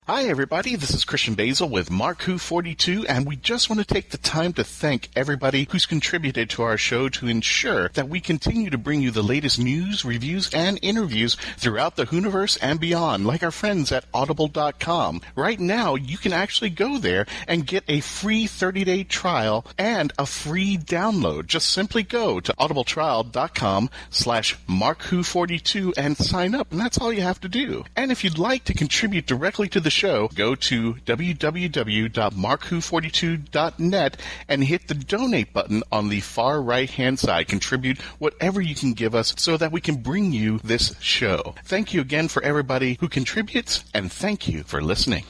Hi, everybody. This is Christian-basel with Mark-Who42, and we just want to take the time to thank everybody who's contributed to our show to ensure that we continue to bring you the latest news, reviews, and interviews throughout the Whoniverse and beyond, like our friends at Audible.com. Right now, you can actually go there and get a free 30-day trial and a free download. Just simply go to audibletrial.com/Mark-Who42 and sign up, and that's all you have to do. And if you'd like to contribute directly to the show, go to www.markwho42.net and hit the donate button on the far right-hand side. Contribute whatever you can give us so that we can bring you this show. Thank you again for everybody who contributes, and thank you for listening.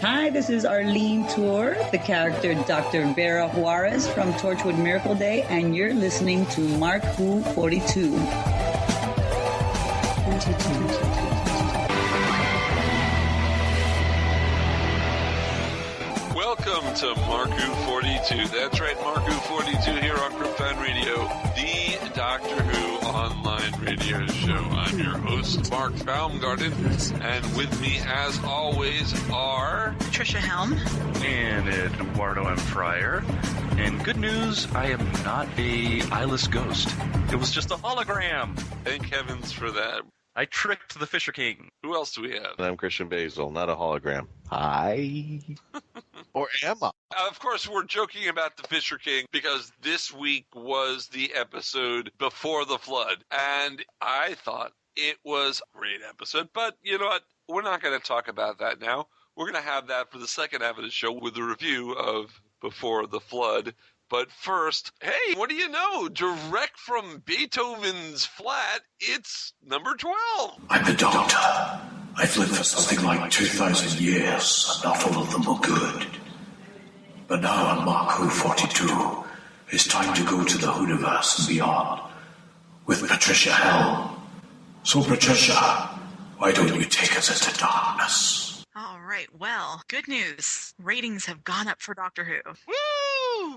Hi, this is Arlene Tour, the character Dr. Vera Juarez from Torchwood Miracle Day, and you're listening to Mark-Who42. Welcome to Mark-Who42. That's right, Mark-Who42 here on Krypton Radio, the Doctor Who online radio show. I'm your host, Mark-Baumgarten, and with me, as always, are Trish-helm and Eduardo-m-Freyre. And good news, I am not a eyeless ghost. It was just a hologram. Thank heavens for that. I tricked the Fisher King. Who else do we have? I'm Christian-basel, not a hologram. Hi. Or am I? Of course, we're joking about the Fisher King because this week was the episode before the flood. And I thought it was a great episode. But you know what? We're not going to talk about that now. We're going to have that for the second half of the show with a review of Before the Flood. But first, hey, what do you know? Direct from Beethoven's flat, it's number 12. I'm the Doctor. I've lived for something like 2,000 years, and not all of them were good. But now on Mark-Who42, it's time to go to the Whoniverse and beyond with Patricia Helm. So, Patricia, why don't you take us into darkness? All right, well, good news. Ratings have gone up for Doctor Who. Woo!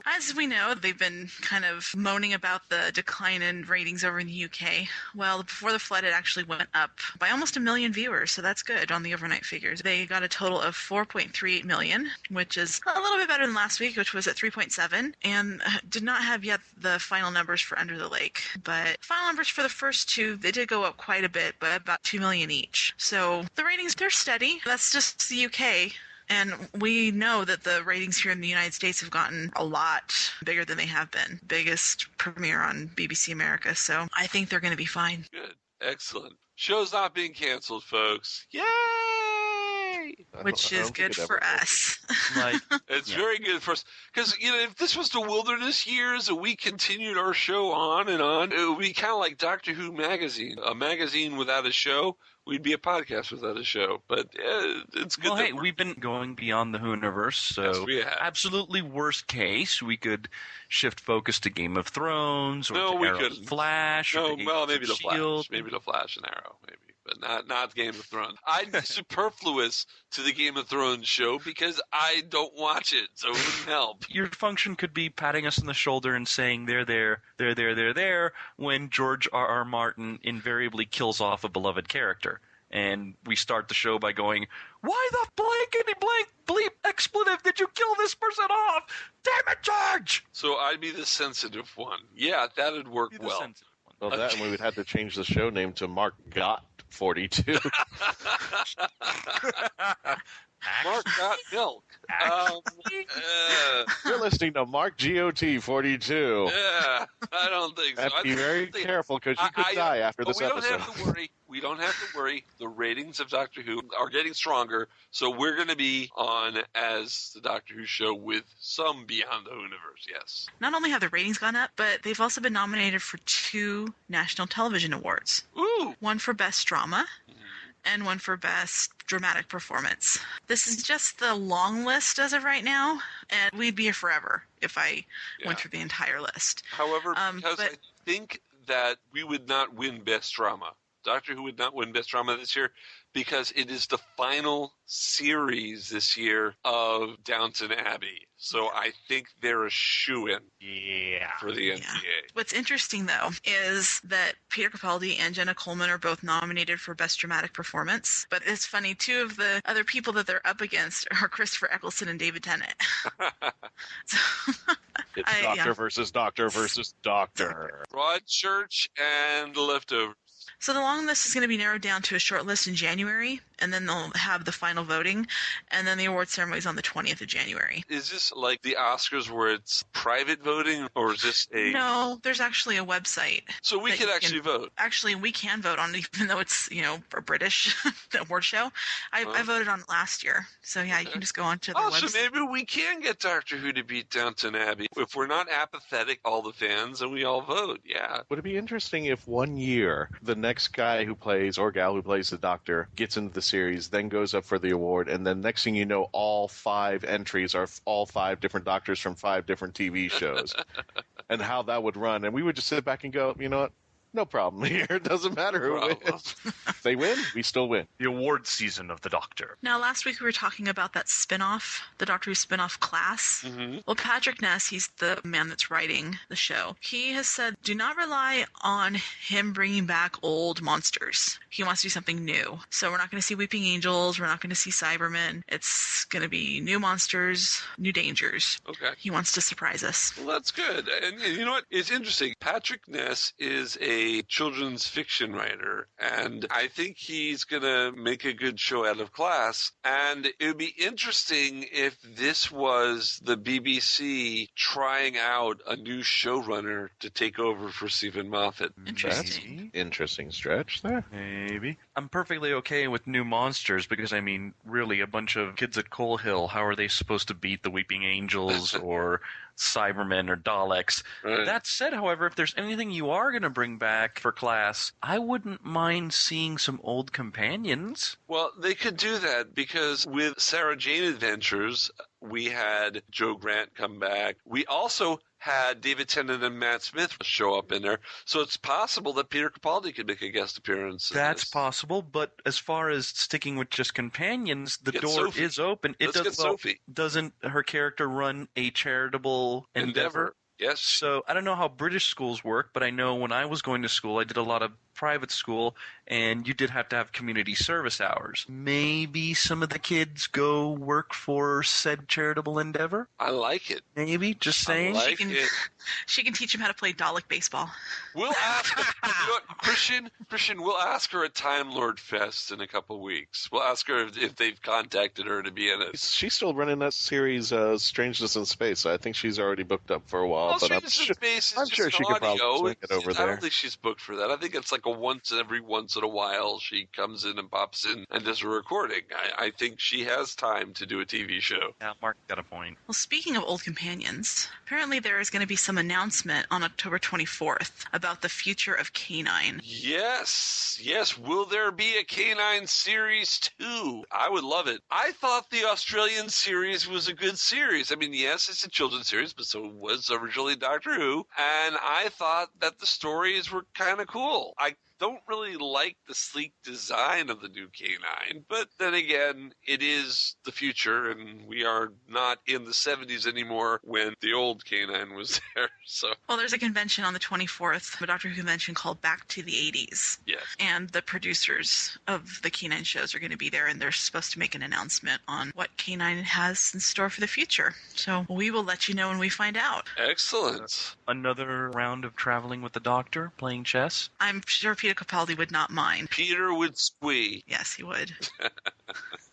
As we know, they've been kind of moaning about the decline in ratings over in the UK. Well, Before the Flood, it actually went up by almost 1 million viewers, so that's good on the overnight figures. They got a total of 4.38 million, which is a little bit better than last week, which was at 3.7, and did not have yet the final numbers for Under the Lake. But final numbers for the first two, they did go up quite a bit, but about 2 million each. So the ratings, they're steady. That's just the UK. And we know that the ratings here in the United States have gotten a lot bigger than they have been. Biggest premiere on BBC America, so I think they're going to be fine. Good. Excellent. Show's not being canceled, folks. Yay! Which is good for us. It's very good for us. Because, you know, if this was the wilderness years and we continued our show on and on, it would be kind of like Doctor Who magazine. A magazine without a show. We'd be a podcast without a show, but it's good. Well, hey, we've been going beyond the Whoniverse, so yes, absolutely worst case, we could shift focus to Game of Thrones, or to Arrow's Flash, or to maybe the Shield. Flash, maybe the Flash and Arrow, maybe, but not Game of Thrones. I'd be superfluous to the Game of Thrones show because I don't watch it, so it wouldn't help. Your function could be patting us on the shoulder and saying, they're there, when George R.R. Martin invariably kills off a beloved character. And we start the show by going, why the blankety-blank bleep expletive did you kill this person off? Damn it, George! So I'd be the sensitive one. Yeah, that'd work well. Well, that and we would have to change the show name to Mark-Got-42. Mark got milk. You're listening to Mark GOT42. Yeah, I don't think so. Have to be very careful because you could die after this episode. We don't have to worry. The ratings of Doctor Who are getting stronger, so we're going to be on as the Doctor Who show with some Beyond the Whoniverse, yes. Not only have the ratings gone up, but they've also been nominated for 2 National Television Awards. Ooh! One for Best Drama, and one for Best Dramatic Performance. This is just the long list as of right now, and we'd be here forever if I went through the entire list. However, because I think that we would not win Best Drama. Doctor Who would not win Best Drama this year because it is the final series this year of Downton Abbey. So I think they're a shoo-in for the NPA. What's interesting, though, is that Peter Capaldi and Jenna Coleman are both nominated for Best Dramatic Performance. But it's funny, two of the other people that they're up against are Christopher Eccleston and David Tennant. It's Doctor versus Doctor versus Doctor. Broadchurch and The Leftovers. So the long list is going to be narrowed down to a short list in January, and then they'll have the final voting, and then the award ceremony is on the 20th of January. Is this like the Oscars where it's private voting, or is this a... No, there's actually a website. So we can actually vote? Actually, we can vote on it, even though it's, a British award show. I voted on it last year. So, yeah, you can just go on to the website. So maybe we can get Doctor Who to beat Downton Abbey. If we're not apathetic, all the fans, and we all vote, yeah. Would it be interesting if one year the next guy who plays, or gal who plays the Doctor, gets into the series, then goes up for the award, and then next thing you know, all 5 entries are all 5 different Doctors from 5 different TV shows, and how that would run. And we would just sit back and go, you know what? No problem here. It doesn't matter who wins. If they win, we still win. The award season of the Doctor. Now, last week we were talking about that spinoff, the Doctor Who spinoff Class. Mm-hmm. Well, Patrick Ness, he's the man that's writing the show. He has said, do not rely on him bringing back old monsters. He wants to do something new. So we're not going to see Weeping Angels. We're not going to see Cybermen. It's going to be new monsters, new dangers. Okay. He wants to surprise us. Well, that's good. And you know what? It's interesting. Patrick Ness is a children's fiction writer, and I think he's going to make a good show out of Class. And it would be interesting if this was the BBC trying out a new showrunner to take over for Stephen Moffat. Interesting. Interesting stretch there. Maybe. I'm perfectly okay with new monsters because, I mean, really, a bunch of kids at Coal Hill, how are they supposed to beat the Weeping Angels or Cybermen or Daleks? Right. That said, however, if there's anything you are going to bring back for Class, I wouldn't mind seeing some old companions. Well, they could do that because with Sarah Jane Adventures, we had Joe Grant come back. We also had David Tennant and Matt Smith show up in there. So it's possible that Peter Capaldi could make a guest appearance. That's possible, but as far as sticking with just companions, the door is open. Sophie. Doesn't her character run a charitable endeavor? Yes. So I don't know how British schools work, but I know when I was going to school, I did a lot of private school, and you did have to have community service hours. Maybe some of the kids go work for said charitable endeavor? I like it. Maybe, just saying. I like it. She can teach him how to play Dalek baseball. We'll ask her, you know what, Christian, we'll ask her at Time Lord Fest in a couple weeks. We'll ask her if they've contacted her to be in it. She's still running that series, Strangeness in Space, so I think she's already booked up for a while. But I'm sure she could probably swing it over there. I don't think she's booked for that. I think it's like a once in a while she comes in and pops in and does a recording. I think she has time to do a TV show. Yeah, Mark got a point. Well, speaking of old companions, apparently there is going to be some announcement on October 24th about the future of K9. Yes. Will there be a K9 series 2? I would love it. I thought the Australian series was a good series. I mean, yes, it's a children's series, but so was originally Doctor Who. And I thought that the stories were kind of cool. I don't really like the sleek design of the new K9, but then again, it is the future, and we are not in the 70s anymore when the old K9 was there. So, well, there's a convention on the 24th, a Doctor Who convention called Back to the 80s. Yes. And the producers of the K9 shows are going to be there, and they're supposed to make an announcement on what K9 has in store for the future. So we will let you know when we find out. Excellent. Another round of traveling with the Doctor, playing chess? I'm sure Peter Capaldi would not mind. Peter would squee. Yes, he would.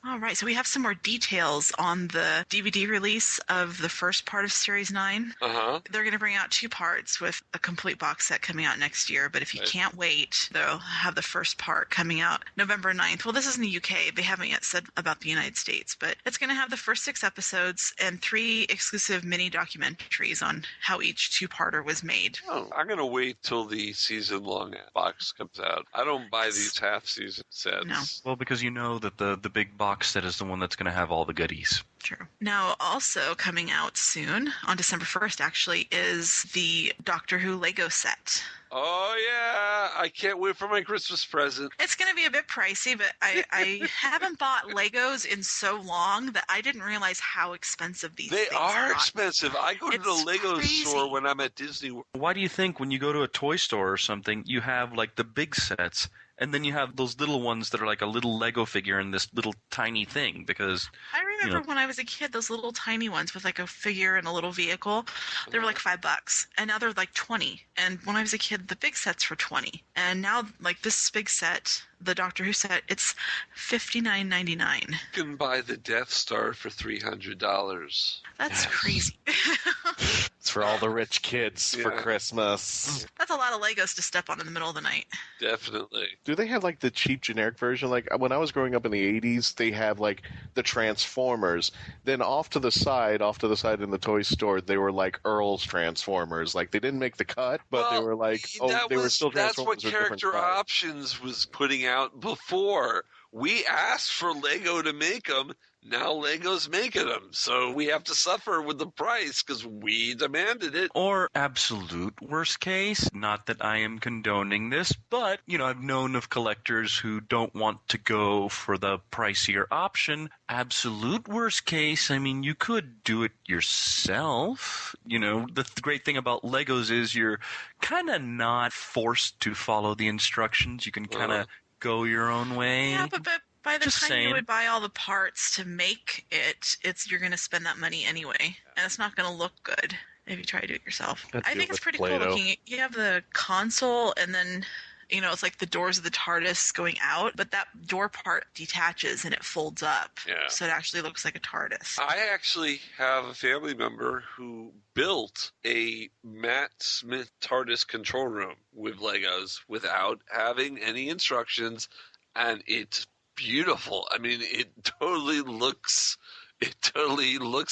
All right, so we have some more details on the DVD release of the first part of Series 9. Uh-huh. They're going to bring out 2 parts with a complete box set coming out next year, but if you can't wait, they'll have the first part coming out November 9th. Well, this is in the UK. They haven't yet said about the United States, but it's going to have the first 6 episodes and 3 exclusive mini documentaries on how each 2-parter was made. Oh, I'm going to wait till the season-long box comes out. I don't buy these half-season sets. No. Well, because you know that the big box set is the one that's going to have all the goodies. True. Now, also coming out soon, on December 1st, actually, is the Doctor Who Lego set. Oh, yeah. I can't wait for my Christmas present. It's going to be a bit pricey, but I haven't bought Legos in so long that I didn't realize how expensive these things They are got. expensive. I go to the It's Lego crazy. store when I'm at Disney World. Why do you think when you go to a toy store or something, you have like the big sets, and then you have those little ones that are like a little Lego figure in this little tiny thing? Because I remember when I was a kid, those little tiny ones with like a figure and a little vehicle, they were like $5, and now they're like 20. And when I was a kid, the big sets were 20, and now like this big set, the Doctor Who set, it's $59.99. You can buy the Death Star for $300. That's crazy. It's for all the rich kids for Yeah. Christmas. That's a lot of Legos to step on in the middle of the night. Definitely. Do they have like the cheap generic version? Like when I was growing up in the 80s, they have like the Transformers. Then off to the side in the toy store, they were like Earl's Transformers. Like they didn't make the cut, but they were like, they were still That's Transformers. what with different Character styles. Options was putting out before. We asked for Lego to make them. Now Lego's making them. So we have to suffer with the price because we demanded it. Or absolute worst case, not that I am condoning this, but, I've known of collectors who don't want to go for the pricier option. Absolute worst case, you could do it yourself. The great thing about Legos is you're kind of not forced to follow the instructions. You can kind of go your own way. Yeah, but by the Just time saying. you would buy all the parts to make it, you're going to spend that money anyway, and it's not going to look good if you try to do it yourself. Let's I do think it it's with pretty Play-Doh. cool looking. You have the console, and then it's like the doors of the TARDIS going out, but that door part detaches and it folds up, so it actually looks like a TARDIS. I actually have a family member who built a Matt Smith TARDIS control room with Legos without having any instructions, and it's beautiful. It totally looks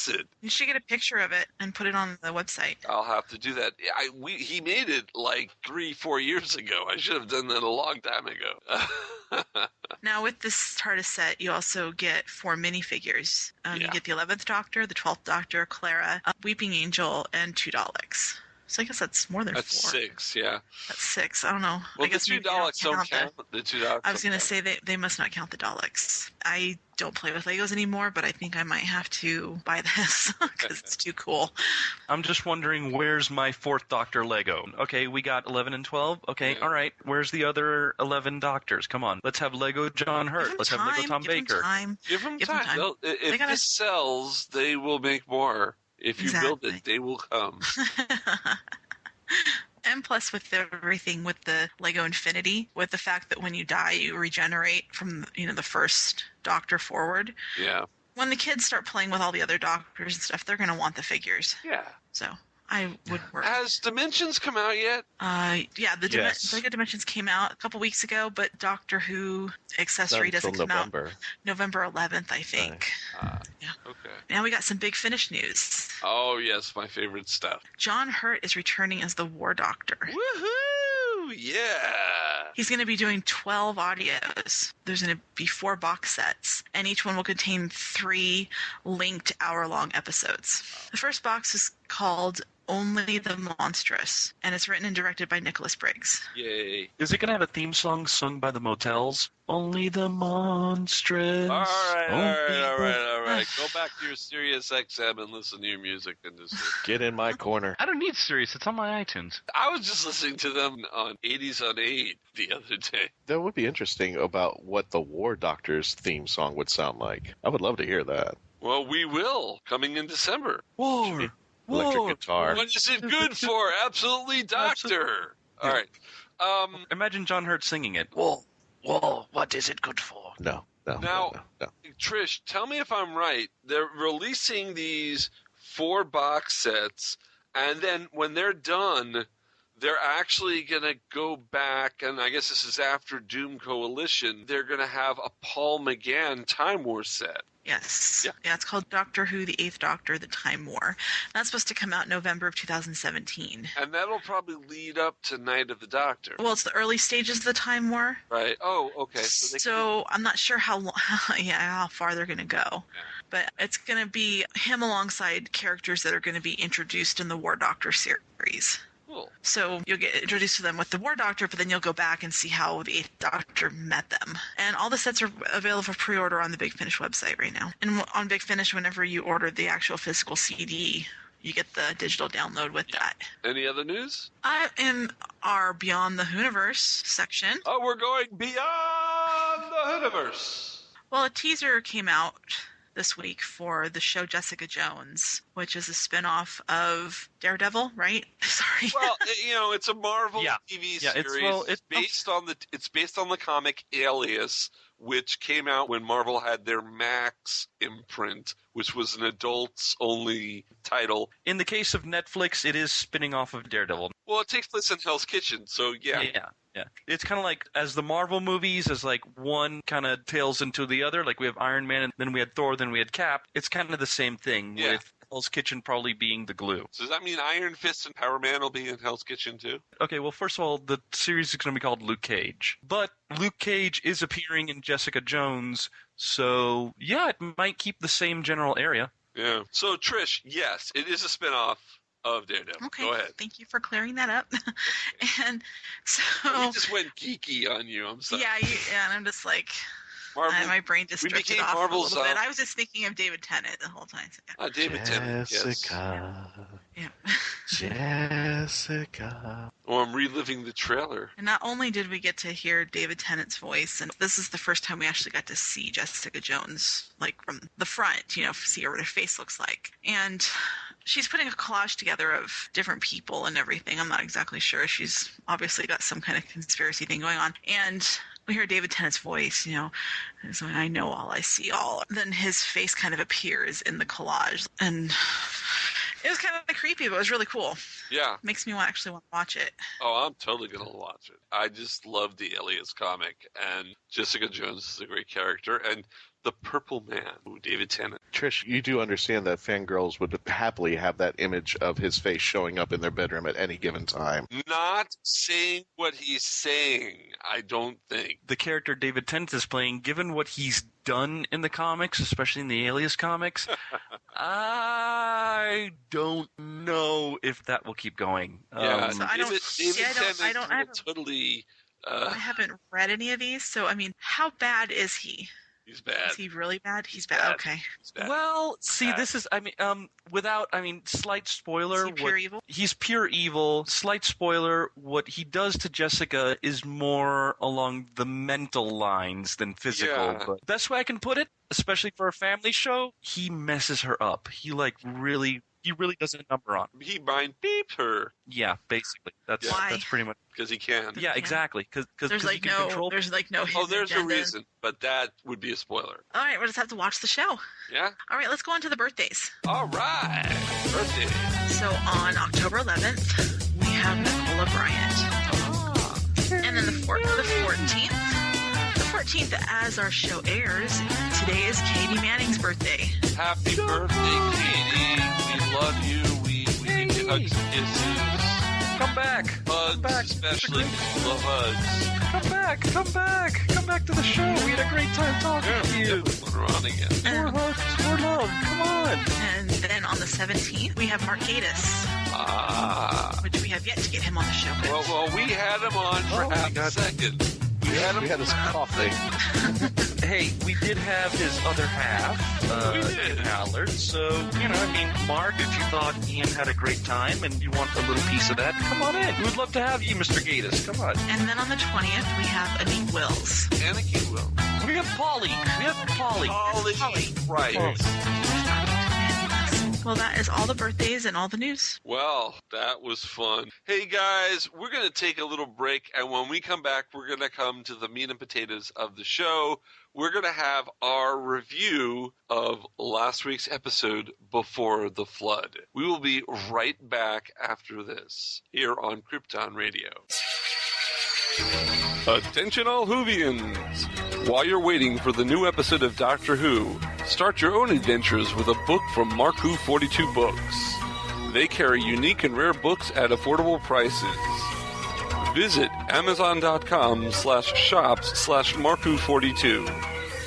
it. You should get a picture of it and put it on the website. I'll have to do that. He made it like 3-4 years ago. I should have done that a long time ago. Now, with this TARDIS set, you also get 4 minifigures. You get the 11th Doctor, the 12th Doctor, Clara, Weeping Angel, and 2 Daleks. So I guess that's more than 4. That's 6, yeah. That's 6. I don't know. Well, I guess the 2 maybe they Daleks don't count count. The 2 Daleks I was going to don't say they must not count the Daleks. I don't play with Legos anymore, but I think I might have to buy this because it's too cool. I'm just wondering, where's my 4th Doctor Lego? Okay, we got 11 and 12. Okay, all right. Where's the other 11 Doctors? Come on. Let's have Lego John Hurt. Let's have Lego Tom Baker. Give them Give them time. time. If this sells, they will make more. If you build it, they will come. And plus with everything with the Lego Infinity, with the fact that when you die, you regenerate from, the first Doctor forward. Yeah. When the kids start playing with all the other Doctors and stuff, they're going to want the figures. Yeah. So I would work. Has Dimensions come out yet? Yeah, the Lego Dimensions came out a couple weeks ago, but Doctor Who accessory doesn't come out November 11th, I think. Yeah. Okay. Now we got some Big Finish news. Oh, yes, my favorite stuff. John Hurt is returning as the War Doctor. Woohoo! Yeah! He's going to be doing 12 audios. There's going to be 4 box sets, and each one will contain 3 linked hour-long episodes. The first box is called Only the Monstrous, and it's written and directed by Nicholas Briggs. Yay. Is it going to have a theme song sung by the Motels? Only the monstrous. All right. Only Go back to your Sirius XM and listen to your music industry. Get in my corner. I don't need Sirius. It's on my iTunes. I was just listening to them on 80s on 8 the other day. That would be interesting about what the War Doctor's theme song would sound like. I would love to hear that. Well, we will, coming in December. War. Electric guitar. What is it good for? Absolutely, Doctor. All right. Imagine John Hurt singing it. War, what is it good for? No. Now, Trish, tell me if I'm right. They're releasing these 4 box sets, and then when they're done, they're actually going to go back, and I guess this is after Doom Coalition, they're going to have a Paul McGann Time War set. Yes. Yeah, it's called Doctor Who, the 8th Doctor, the Time War. That's supposed to come out November of 2017. And that'll probably lead up to Night of the Doctor. Well, it's the early stages of the Time War. Right. Oh, okay. So I'm not sure how far they're going to go. but it's going to be him alongside characters that are going to be introduced in the War Doctor series. Cool. So you'll get introduced to them with the War Doctor, but then you'll go back and see how the 8th Doctor met them. And all the sets are available for pre-order on the Big Finish website right now. And on Big Finish, whenever you order the actual physical CD, you get the digital download with that. Any other news? I am our Beyond the Hooniverse section. Oh, we're going beyond the Hooniverse. Well, a teaser came out this week for the show Jessica Jones, which is a spin-off of Daredevil, right? Sorry. Well, it's a Marvel TV series. It's based on the comic Alias, which came out when Marvel had their Max imprint, which was an adults-only title. In the case of Netflix, it is spinning off of Daredevil. Well, it takes place in Hell's Kitchen, so yeah. Yeah. It's kind of like, as the Marvel movies, as like one kind of tails into the other. Like we have Iron Man, and then we had Thor, then we had Cap. It's kind of the same thing, with Hell's Kitchen probably being the glue. So does that mean Iron Fist and Power Man will be in Hell's Kitchen too? Okay, well, first of all, the series is going to be called Luke Cage. But Luke Cage is appearing in Jessica Jones, so yeah, it might keep the same general area. Yeah. So, Trish, yes, it is a spinoff of Daredevil. Okay, go ahead. Thank you for clearing that up. And so we just went geeky on you. I'm sorry. Yeah, and I'm just like, Marvel, my brain just drifted off Marvel's, a little bit. I was just thinking of David Tennant the whole time. So David Tennant, yes. Jessica. Yeah. Jessica. Oh, I'm reliving the trailer. And not only did we get to hear David Tennant's voice, and this is the first time we actually got to see Jessica Jones, like from the front, see what her face looks like. And she's putting a collage together of different people and everything. I'm not exactly sure. She's obviously got some kind of conspiracy thing going on. And we hear David Tennant's voice, so I know all, I see all. Then his face kind of appears in the collage. And it was kind of creepy, but it was really cool. Yeah. Makes me actually want to watch it. Oh, I'm totally going to watch it. I just love the Alias comic, and Jessica Jones is a great character. And the Purple Man, David Tennant. Trish, you do understand that fangirls would happily have that image of his face showing up in their bedroom at any given time. Not saying what he's saying, I don't think. The character David Tennant is playing, given what he's done in the comics, especially in the Alias comics, I don't know if that will keep going. Yeah, so I haven't read any of these, so I mean, how bad is he? He's bad. Is he really bad? He's bad. Okay. He's bad. Well, see, this is, slight spoiler. Is he pure evil? He's pure evil. Slight spoiler, what he does to Jessica is more along the mental lines than physical. Yeah. But best way I can put it, especially for a family show, he messes her up. He really does a number on. He mind beeped her. Yeah, basically. That's pretty much. Because he can. Yeah, exactly. Because there's like no hidden there's agenda. a reason, but that would be a spoiler. All right, we'll just have to watch the show. Yeah. All right, let's go on to the birthdays. All right, birthdays. So on October 11th, we have Nicola Bryant. And then the 14th. The 14th, as our show airs, today is Katie Manning's birthday. Happy birthday, Katie. We love you. We give you hugs and kisses. Come back. Hugs, especially hugs. Come back to the show. We had a great time talking to you. We're on again. More hugs, more love. Come on. And then on the 17th, we have Mark Gatiss. Which we have yet to get him on the show. Well, we had him on for half a second. We had his coughing. Hey, we did have his other half, Ian Howard. So, Mark, if you thought Ian had a great time and you want a little piece of that, come on in. We'd love to have you, Mr. Gatiss. Come on. And then on the 20th, we have Anik Wills. Anik Wills. We have Polly. Polly. Right. Oh. Well, that is all the birthdays and all the news. Well, that was fun. Hey, guys, we're going to take a little break, and when we come back, we're going to come to the meat and potatoes of the show. We're going to have our review of last week's episode, Before the Flood. We will be right back after this, here on Krypton Radio. Attention all Whovians! While you're waiting for the new episode of Doctor Who, start your own adventures with a book from Mark Who 42 Books. They carry unique and rare books at affordable prices. Visit Amazon.com/shops/Mark Who 42.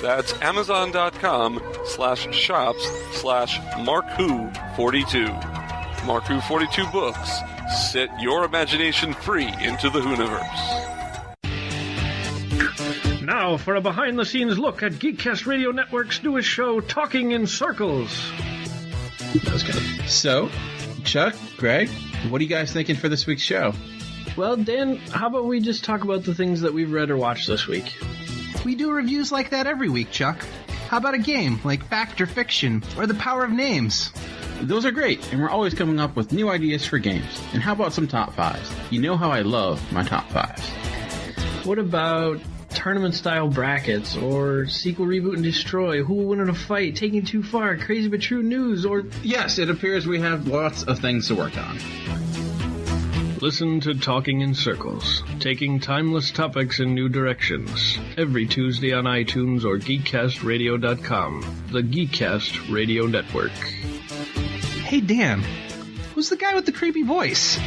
That's Amazon.com/shops/MarkWho42. MarkWho42 books. Set your imagination free into the Whoniverse. Now for a behind-the-scenes look at Geekcast Radio Network's newest show, Talking in Circles. That was good. So, Chuck, Greg, what are you guys thinking for this week's show? Well, Dan, how about we just talk about the things that we've read or watched this week? We do reviews like that every week, Chuck. How about a game like Fact or Fiction or The Power of Names? Those are great, and we're always coming up with new ideas for games. And how about some top fives? You know how I love my top fives. What about tournament-style brackets, or sequel, reboot, and destroy? Who will win in a fight? Taking too far? Crazy but true news? Or yes, it appears we have lots of things to work on. Listen to Talking in Circles, taking timeless topics in new directions. Every Tuesday on iTunes or GeekCastRadio.com, the Geekcast Radio Network. Hey, Dan, who's the guy with the creepy voice?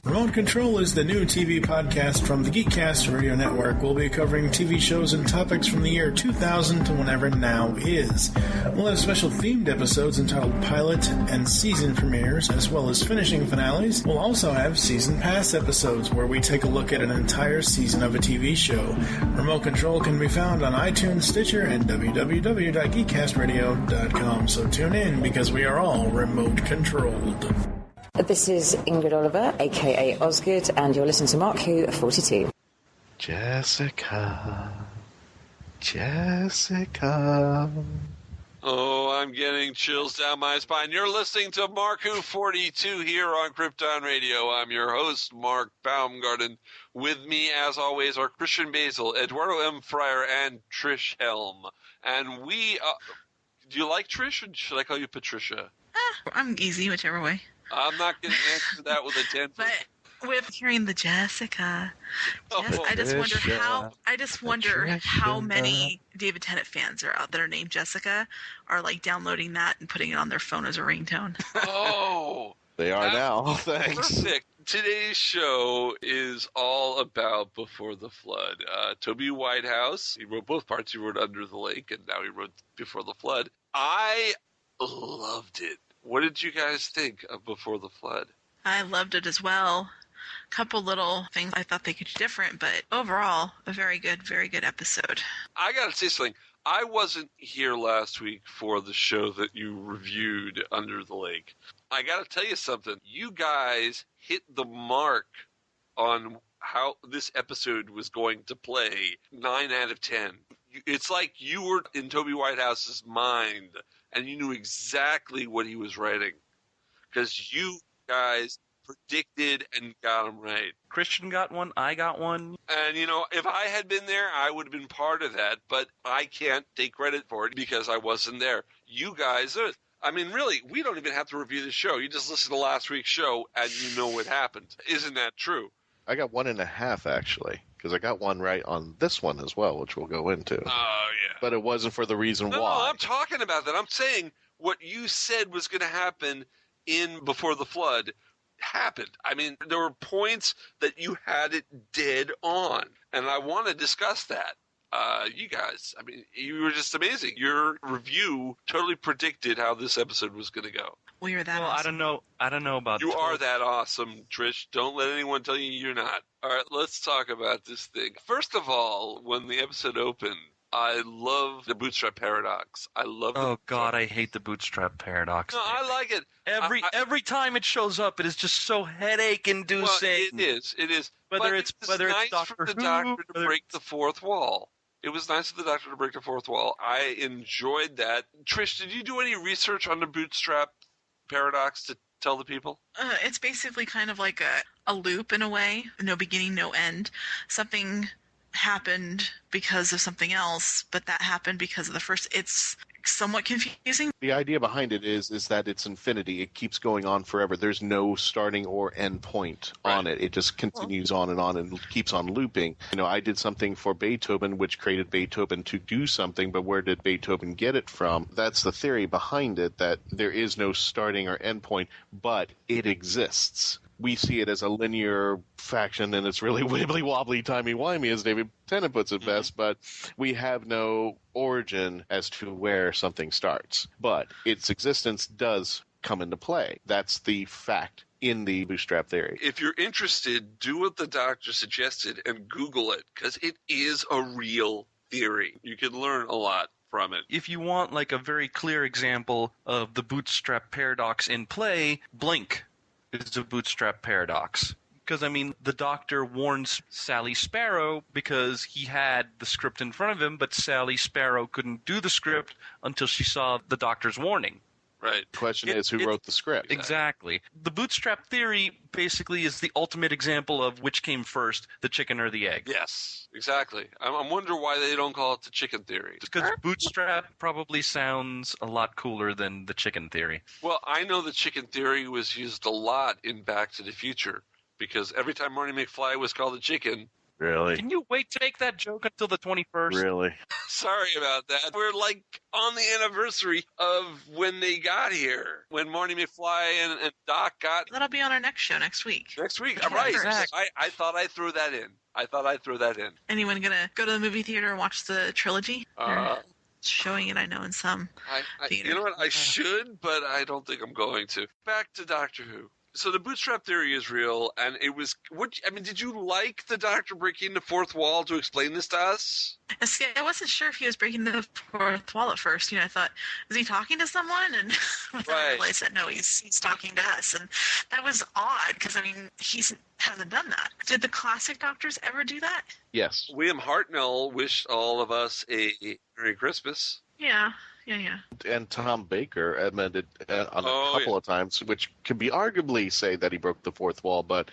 Remote Control is the new TV podcast from the Geekcast Radio Network. We'll be covering TV shows and topics from the year 2000 to whenever now is. We'll have special themed episodes entitled Pilot and Season Premieres, as well as finishing finales. We'll also have Season Pass episodes, where we take a look at an entire season of a TV show. Remote Control can be found on iTunes, Stitcher, and www.geekcastradio.com. So tune in, because we are all remote-controlled. This is Ingrid Oliver, a.k.a. Osgood, and you're listening to Mark Who 42. Jessica. Oh, I'm getting chills down my spine. You're listening to Mark Who 42 here on Krypton Radio. I'm your host, Mark Baumgarten. With me, as always, are Christian-basel, Eduardo-m-freyre, and Trish-helm. And we... do you like Trish, or should I call you Patricia? I'm easy, whichever way. I'm not going to answer that with a 10. But with hearing the Jessica, I just wonder how many David Tennant fans are out that are named Jessica are like downloading that and putting it on their phone as a ringtone. Oh, they are now. Thanks. Perfect. Today's show is all about Before the Flood. Toby Whitehouse, he wrote both parts. He wrote Under the Lake, and now he wrote Before the Flood. I loved it. What did you guys think of Before the Flood? I loved it as well. Couple little things I thought they could do different, but overall, a very good episode. I gotta say something. I wasn't here last week for the show that you reviewed, Under the Lake. I gotta tell you something. You guys hit the mark on how this episode was going to play. 9 out of 10. It's like you were in Toby Whitehouse's mind, and you knew exactly what he was writing, because you guys predicted and got him right. Christian got one, I got one. And, if I had been there, I would have been part of that, but I can't take credit for it because I wasn't there. You guys, really, we don't even have to review the show. You just listen to last week's show and you know what happened. Isn't that true? I got 1.5, actually, because I got one right on this one as well, which we'll go into. Oh, yeah. But it wasn't for the reason why. No, I'm talking about that. I'm saying what you said was going to happen in Before the Flood happened. There were points that you had it dead on, and I want to discuss that. You guys, you were just amazing. Your review totally predicted how this episode was going to go. We were that awesome. I don't know about you. Are that awesome, Trish. Don't let anyone tell you you're not. All right, let's talk about this thing. First of all, when the episode opened, I love the bootstrap paradox. Oh God, I hate the bootstrap paradox. No, I like it. Every time it shows up, it is just so headache-inducing. Well, it is. Whether it's nice Doctor for the Doctor to break the fourth wall. It was nice of the Doctor to break the fourth wall. I enjoyed that. Trish, did you do any research on the bootstrap paradox to tell the people? It's basically kind of like a loop in a way. No beginning, no end. Something happened because of something else, but that happened because of the first. It's somewhat confusing. The idea behind it is that it's infinity. It keeps going on forever. There's no starting or end point on it. It just continues on and keeps on looping. I did something for Beethoven, which created Beethoven to do something, but where did Beethoven get it from? That's the theory behind it, that there is no starting or end point, but it exists. we see it as a linear faction, and it's really wibbly-wobbly, timey-wimey, as David Tennant puts it best, but we have no origin as to where something starts. But its existence does come into play. That's the fact in the bootstrap theory. If you're interested, do what the doctor suggested and Google it, because it is a real theory. You can learn a lot from it. If you want like a very clear example of the bootstrap paradox in play, Blink is a bootstrap paradox. Because, I mean, the doctor warns Sally Sparrow because he had the script in front of him, but Sally Sparrow couldn't do the script until she saw the doctor's warning. Right. The question is, who wrote the script? Exactly. The bootstrap theory basically is the ultimate example of which came first, the chicken or the egg. Yes, exactly. I'm wondering why they don't call it the chicken theory. Because bootstrap probably sounds a lot cooler than the chicken theory. Well, I know the chicken theory was used a lot in Back to the Future, because every time Marty McFly was called a chicken... Really? Can you wait to make that joke until the 21st? Really? Sorry about that. We're like on the anniversary of when they got here, when Marty McFly and Doc got... That'll be on our next show next week. Next week, all right. Exactly. I thought I'd throw that in. Anyone gonna go to the movie theater and watch the trilogy? They're showing it, I know, in some theaters. You know what? I should, but I don't think I'm going to. Back to Doctor Who. So the bootstrap theory is real, and it was... did you like the doctor breaking the fourth wall to explain this to us? See, I wasn't sure if he was breaking the fourth wall at first. I thought, is he talking to someone? And I realized that, no, he's talking to us. And that was odd, because, he hasn't done that. Did the classic doctors ever do that? Yes. William Hartnell wished all of us a Merry Christmas. Yeah. And Tom Baker admitted on a couple of times, which could be arguably say that he broke the fourth wall, but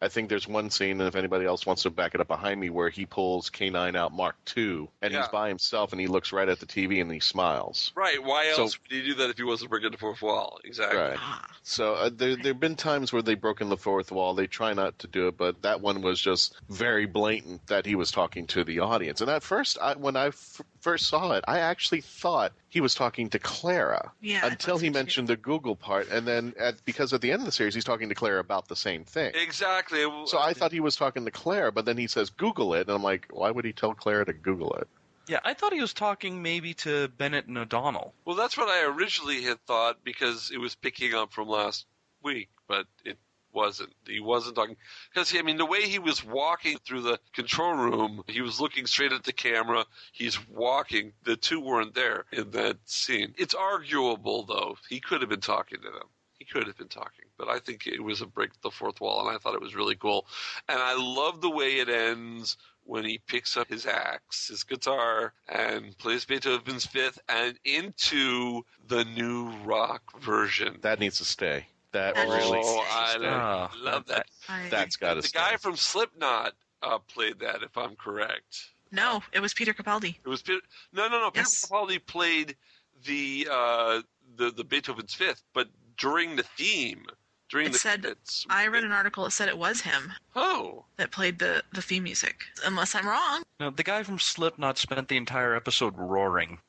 I think there's one scene, and if anybody else wants to back it up behind me, where he pulls K9 out Mark II, and he's by himself, and he looks right at the TV, and he smiles. Right. Why else would he do that if he wasn't breaking the fourth wall? Exactly. Right. So there have been times where they've broken the fourth wall. They try not to do it, but that one was just very blatant that he was talking to the audience. And at first, when I first saw it, I actually thought he was talking to Clara until he mentioned the Google part, and then because at the end of the series he's talking to Clara about the same thing. Exactly. So I thought he was talking to Clara, but then he says Google it, and I'm like, why would he tell Clara to Google it? Yeah, I thought he was talking maybe to Bennett and O'Donnell. Well, that's what I originally had thought, because it was picking up from last week, but it wasn't. He wasn't talking, because the way he was walking through the control room, he was looking straight at the camera. He's walking. The two weren't there in that scene. It's arguable, though. He could have been talking to them. He could have been talking, but I think it was a break the fourth wall, and I thought it was really cool. And I love the way it ends when he picks up his axe, his guitar, and plays Beethoven's Fifth, and into the new rock version. That needs to stay. That I love that. That's got to stay. The guy from Slipknot played that, if I'm correct. No, it was Peter Capaldi. It was Peter. No. Yes. Peter Capaldi played the Beethoven's Fifth, but during the theme, I read an article that said it was him. Oh. That played the theme music, unless I'm wrong. No, the guy from Slipknot spent the entire episode roaring.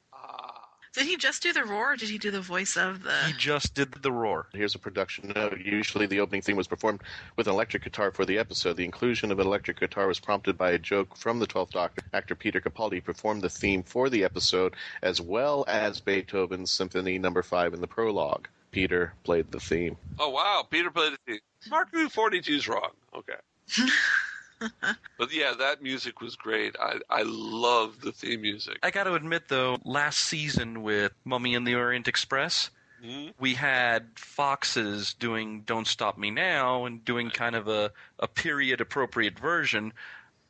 Did he just do the roar, or did he do the voice of the... He just did the roar. Here's a production note. Usually the opening theme was performed with an electric guitar for the episode. The inclusion of an electric guitar was prompted by a joke from the 12th Doctor. Actor Peter Capaldi performed the theme for the episode, as well as Beethoven's Symphony No. 5 in the prologue. Peter played the theme. Oh, wow. Peter played the theme. Mark 42 is wrong. Okay. But yeah, that music was great. I love the theme music. I got to admit, though, last season with Mummy and the Orient Express, we had Foxes doing Don't Stop Me Now and doing kind of a period-appropriate version.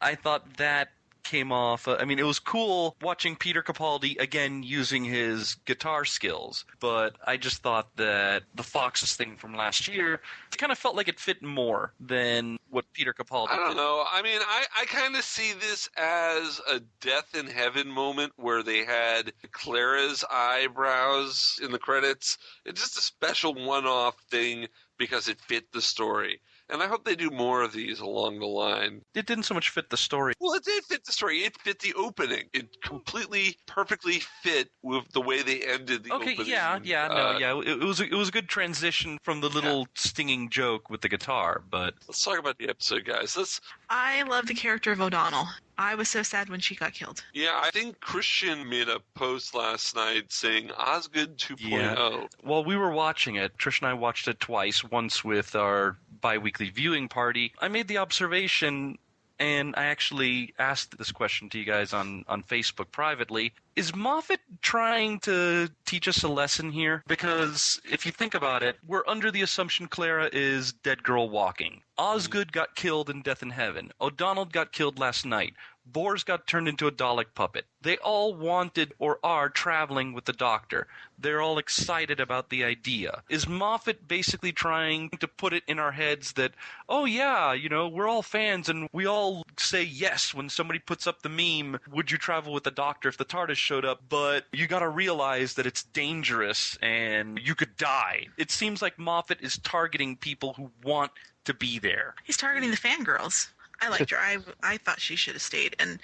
I thought that came off. It was cool watching Peter Capaldi again using his guitar skills, but I just thought that the Foxes thing from last year kind of felt like it fit more than what Peter Capaldi did. I don't know. I kind of see this as a Death in Heaven moment where they had Clara's eyebrows in the credits. It's just a special one-off thing because it fit the story. And I hope they do more of these along the line. It didn't so much fit the story. Well, it did fit the story. It fit the opening. It completely, perfectly fit with the way they ended the opening. It was a good transition from the little stinging joke with the guitar. But let's talk about the episode, guys. I love the character of O'Donnell. I was so sad when she got killed. Yeah, I think Christian made a post last night saying Osgood 2.0. Yeah. While we were watching it, Trish and I watched it twice, once with our bi-weekly viewing party. I made the observation, and I actually asked this question to you guys on Facebook privately. Is Moffat trying to teach us a lesson here? Because if you think about it, we're under the assumption Clara is dead girl walking. Osgood got killed in Death in Heaven. O'Donnell got killed last night. Bors got turned into a Dalek puppet. They all wanted or are traveling with the Doctor. They're all excited about the idea. Is Moffat basically trying to put it in our heads that, oh yeah, we're all fans and we all say yes when somebody puts up the meme, would you travel with the Doctor if the TARDIS showed up, but you gotta realize that it's dangerous and you could die. It seems like Moffat is targeting people who want to be there. He's targeting the fangirls. I liked her. I thought she should have stayed. And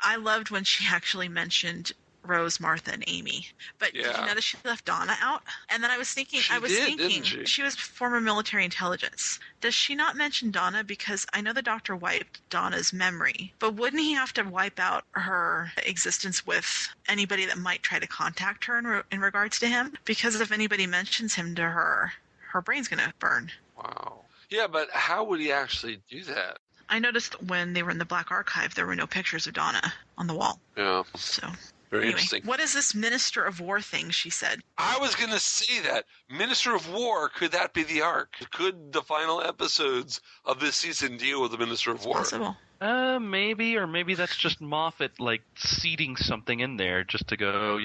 I loved when she actually mentioned Rose, Martha, and Amy. But did you know that she left Donna out? And then I was thinking, she was former military intelligence. Does she not mention Donna? Because I know the Doctor wiped Donna's memory. But wouldn't he have to wipe out her existence with anybody that might try to contact her in regards to him? Because if anybody mentions him to her, her brain's going to burn. Wow. Yeah, but how would he actually do that? I noticed when they were in the Black Archive, there were no pictures of Donna on the wall. Yeah. So, very interesting. What is this Minister of War thing, she said? I was going to say that. Minister of War, could that be the arc? Could the final episodes of this season deal with the Minister of War? Possible. Maybe, or maybe that's just Moffat, seeding something in there just to go,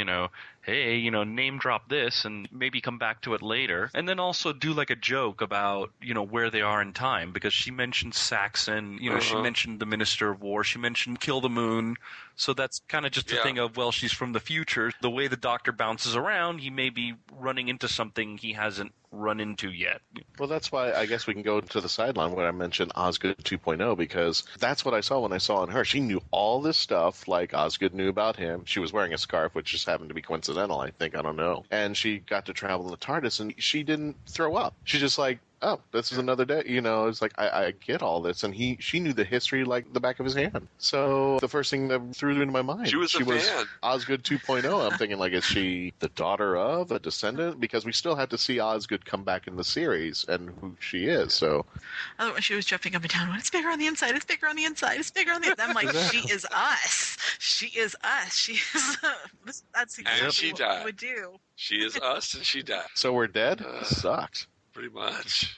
hey, name drop this and maybe come back to it later. And then also do a joke about, where they are in time, because she mentioned Saxon, she mentioned the Minister of War, she mentioned Kill the Moon. So that's kind of just a thing of, well, she's from the future. The way the Doctor bounces around, he may be running into something he hasn't run into yet. Well, that's why I guess we can go to the sideline where I mentioned Osgood 2.0, because that's what I saw when I saw in her. She knew all this stuff, like Osgood knew about him. She was wearing a scarf, which just happened to be coincidental, I think. I don't know. And she got to travel in the TARDIS, and she didn't throw up. She just oh, this is another day. It's I get all this. And she knew the history like the back of his hand. So the first thing that threw into my mind, she was fan. Osgood 2.0. I'm thinking, is she the daughter of a descendant? Because we still have to see Osgood come back in the series and who she is. So when she was jumping up and down, it's bigger on the inside, it's bigger on the inside, it's bigger on the inside. I'm like, she is us. She is us. She is that's exactly what we would do. She is us and she died. So we're dead? Sucks. Pretty much.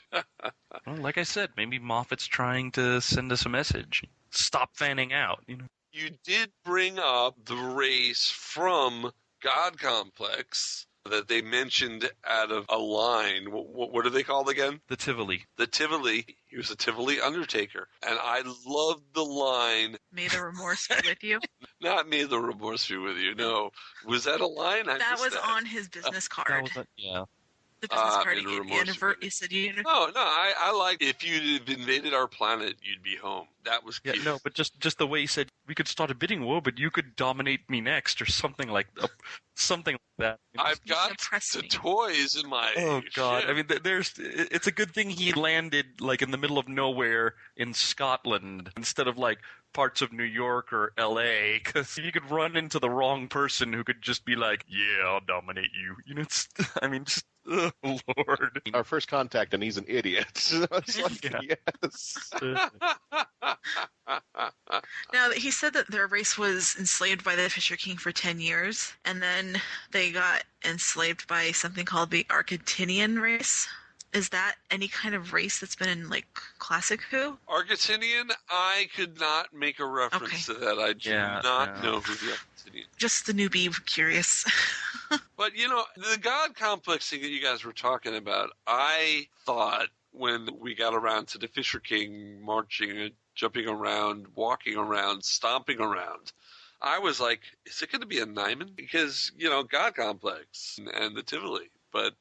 Well, like I said, maybe Moffat's trying to send us a message. Stop fanning out. You did bring up the race from God Complex that they mentioned out of a line. What are they called again? The Tivoli. The Tivoli. He was a Tivoli undertaker. And I loved the line. May the remorse be with you? Not may the remorse be with you. No. Was that a line? That was on his business card. Yeah. The business card. He said you. No, I like if you'd invaded our planet, you'd be home. That was cute. Yeah, no, but just the way he said, we could start a bidding war, but you could dominate me next, or something like that. I've got the toys in my. Oh God! ship. I mean, it's a good thing he landed in the middle of nowhere in Scotland instead of parts of New York or L.A. Because you could run into the wrong person who could just be like, "Yeah, I'll dominate you." Oh, Lord. Our first contact, and he's an idiot. So it's yes. Now, he said that their race was enslaved by the Fisher King for 10 years, and then they got enslaved by something called the Argentinian race. Is that any kind of race that's been in, classic Who? Argentinian? I could not make a reference to that. I do not know who the Argentinian. Just the newbie, curious. But, the God Complex thing that you guys were talking about, I thought when we got around to the Fisher King marching, jumping around, walking around, stomping around, I was like, is it going to be a Nyman? Because, God Complex and the Tivoli. But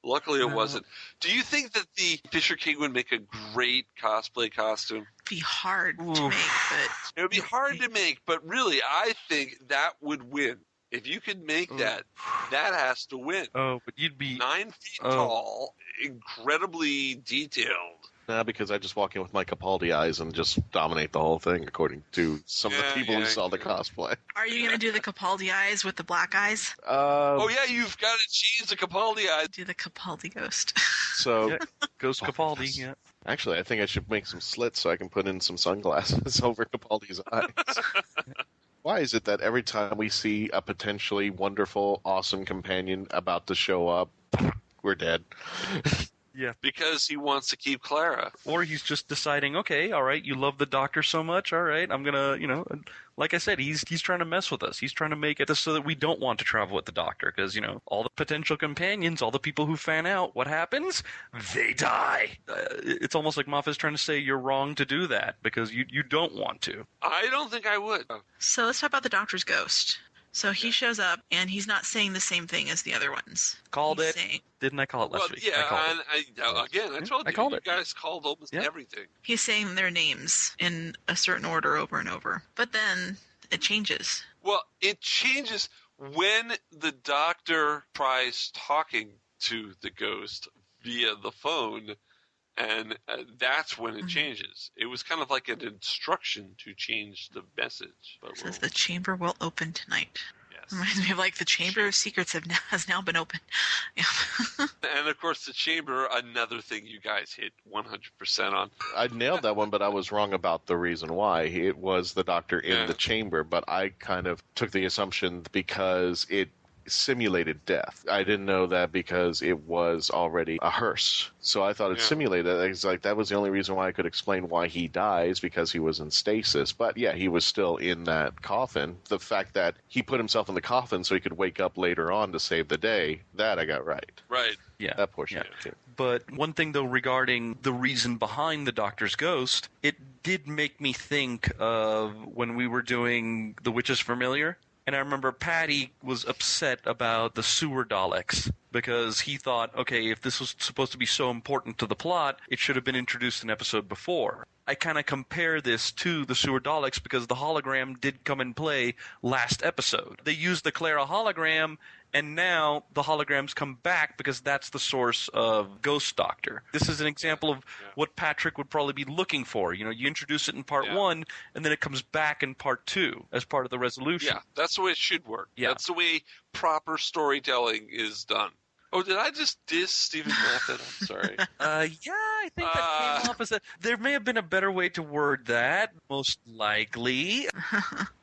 Luckily, it wasn't. Do you think that the Fisher King would make a great cosplay costume? It'd be hard to make, but... It would be hard to make, but really, I think that would win. If you could make that has to win. Oh, but you'd be 9 feet tall, incredibly detailed. Nah, because I just walk in with my Capaldi eyes and just dominate the whole thing, according to some of the people who saw the cosplay. Are you going to do the Capaldi eyes with the black eyes? Oh, yeah, you've got to change the Capaldi eyes. Do the Capaldi ghost. So, Ghost Capaldi, yeah. Actually, I think I should make some slits so I can put in some sunglasses over Capaldi's eyes. Why is it that every time we see a potentially wonderful, awesome companion about to show up, we're dead? Yeah. Because he wants to keep Clara. Or he's just deciding, okay, all right, you love the Doctor so much, all right, I'm going to, like I said, he's trying to mess with us. He's trying to make it so that we don't want to travel with the Doctor because, all the potential companions, all the people who fan out, what happens? They die. It's almost like Moffat's trying to say you're wrong to do that because you don't want to. I don't think I would. So let's talk about the Doctor's ghost. So he shows up, and he's not saying the same thing as the other ones. Called it. Didn't I call it last week? Yeah, I told you. called you it. guys called almost everything. He's saying their names in a certain order over and over. But then it changes. Well, it changes when the Doctor tries talking to the ghost via the phone, and that's when it changes. It was kind of like an instruction to change the message. But it says the chamber will open tonight. Yes. Reminds me of the Chamber of Secrets has now been opened. Yeah. And of course the chamber, another thing you guys hit 100% on. I nailed that one, but I was wrong about the reason why. It was the Doctor in the chamber, but I kind of took the assumption because it simulated death. I didn't know that because it was already a hearse. So I thought it simulated. It's like that was the only reason why I could explain why he dies, because he was in stasis. But yeah, he was still in that coffin. The fact that he put himself in the coffin so he could wake up later on to save the day, that I got right. Right. Yeah. That portion. Yeah. But one thing, though, regarding the reason behind the Doctor's ghost, it did make me think of when we were doing The Witch's Familiar. And I remember Patty was upset about the sewer Daleks because he thought, okay, if this was supposed to be so important to the plot, it should have been introduced an episode before. I kind of compare this to the sewer Daleks because the hologram did come in play last episode. They used the Clara hologram, and now the holograms come back because that's the source of Ghost Doctor. This is an example of what Patrick would probably be looking for. You introduce it in part 1, and then it comes back in part 2 as part of the resolution. Yeah, that's the way it should work. Yeah. That's the way proper storytelling is done. Oh, did I just diss Stephen Moffat? I'm sorry. Yeah, I think that came off as there may have been a better way to word that, most likely.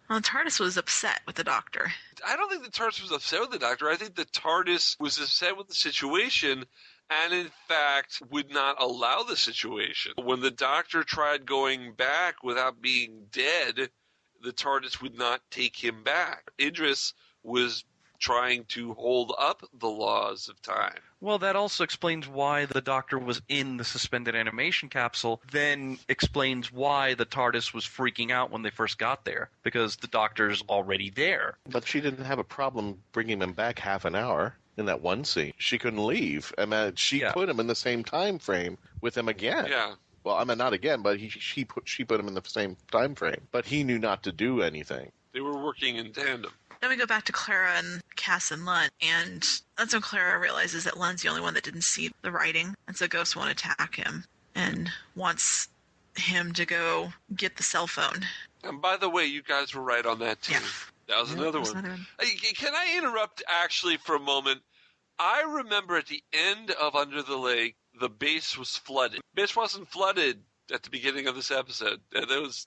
Well, the TARDIS was upset with the Doctor. I don't think the TARDIS was upset with the Doctor. I think the TARDIS was upset with the situation and, in fact, would not allow the situation. When the Doctor tried going back without being dead, the TARDIS would not take him back. Idris was trying to hold up the laws of time. Well, that also explains why the Doctor was in the suspended animation capsule, then explains why the TARDIS was freaking out when they first got there, because the Doctor's already there. But she didn't have a problem bringing him back half an hour in that one scene. She couldn't leave. I mean, she put him in the same time frame with him again. Yeah. Well, I mean, not again, but she put him in the same time frame. But he knew not to do anything. They were working in tandem. Then we go back to Clara and Cass and Lund, and that's when Clara realizes that Lund's the only one that didn't see the writing, and so Ghost won't attack him and wants him to go get the cell phone. And by the way, you guys were right on that too. Yeah. That was another one. Can I interrupt actually for a moment? I remember at the end of Under the Lake, the base was flooded. The base wasn't flooded at the beginning of this episode.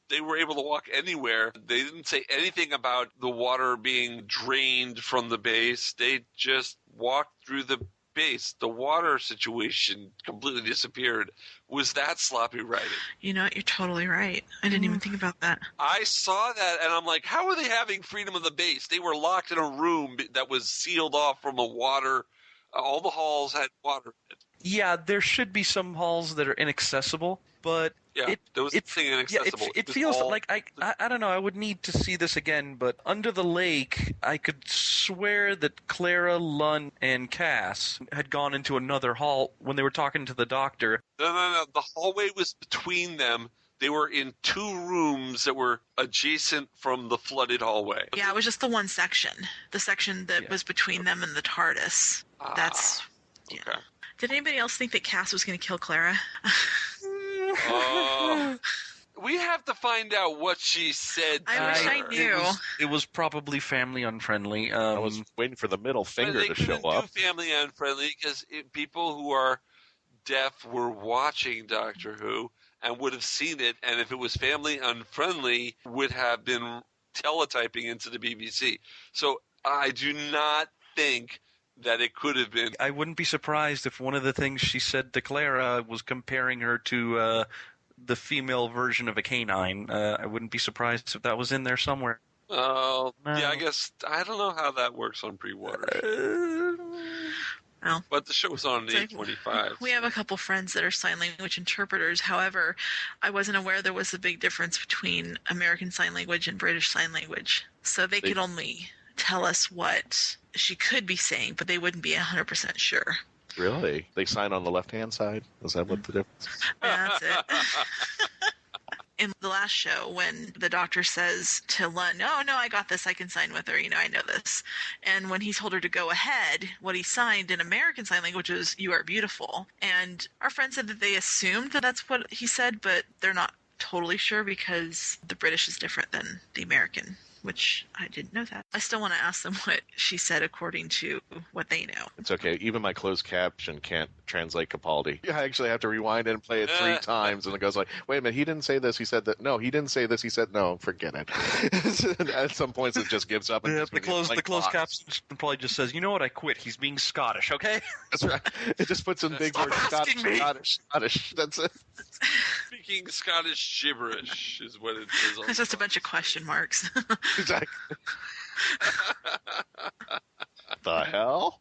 They were able to walk anywhere. They didn't say anything about the water being drained from the base. They just walked through the base. The water situation completely disappeared. Was that sloppy writing? You know what? You're totally right. I didn't even think about that. I saw that, and I'm like, how are they having freedom of the base? They were locked in a room that was sealed off from the water. All the halls had water in it. Yeah, there should be some halls that are inaccessible, but Yeah, there was nothing inaccessible. It feels like I don't know. I would need to see this again, but under the lake, I could swear that Clara, Lund, and Cass had gone into another hall when they were talking to the doctor. No. The hallway was between them. They were in two rooms that were adjacent from the flooded hallway. Yeah, it was just the one section. The section that was between them and the TARDIS. That's... Yeah. Okay. Did anybody else think that Cass was going to kill Clara? We have to find out what she said. I wish I knew. It was probably family unfriendly. I was waiting for the middle finger to show up. Do family unfriendly because people who are deaf were watching Doctor Who and would have seen it, and if it was family unfriendly, would have been teletyping into the BBC. So I do not think that it could have been. I wouldn't be surprised if one of the things she said to Clara was comparing her to the female version of a canine. I wouldn't be surprised if that was in there somewhere. Oh, yeah, I guess. I don't know how that works on pre-water. Well, but the show was on in 825. We have a couple friends that are sign language interpreters. However, I wasn't aware there was a big difference between American Sign Language and British Sign Language. So they could only tell us what she could be saying, but they wouldn't be 100% sure. Really? They sign on the left-hand side? Is that what the difference is? Yeah, that's it. In the last show, when the doctor says to Lund, no, I got this, I can sign with her, I know this. And when he told her to go ahead, what he signed in American Sign Language was, you are beautiful. And our friend said that they assumed that that's what he said, but they're not totally sure because the British is different than the American, which I didn't know that. I still want to ask them what she said according to what they know. It's okay. Even my closed caption can't translate Capaldi. Yeah, I actually have to rewind it and play it 3 times, and it goes like, wait a minute, he didn't say this, he said that. No, he didn't say this, he said no. Forget it. At some points, it just gives up. And the closed caption probably just says, you know what, I quit. He's being Scottish, okay? That's right. It just puts in big words, Scottish. That's it. Speaking Scottish gibberish is what it says. It's just a bunch of question marks. Exactly. The hell?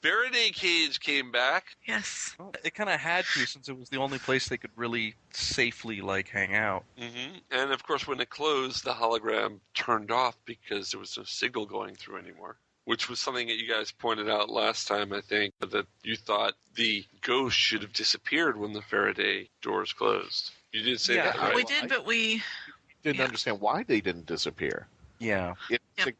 Faraday cage came back. Yes. Well, it kind of had to, since it was the only place they could really safely hang out. Mm-hmm. And of course, when it closed, the hologram turned off because there was no signal going through anymore. Which was something that you guys pointed out last time, I think, that you thought the ghost should have disappeared when the Faraday doors closed. You did say that, right? We did, but we didn't understand why they didn't disappear. Yeah.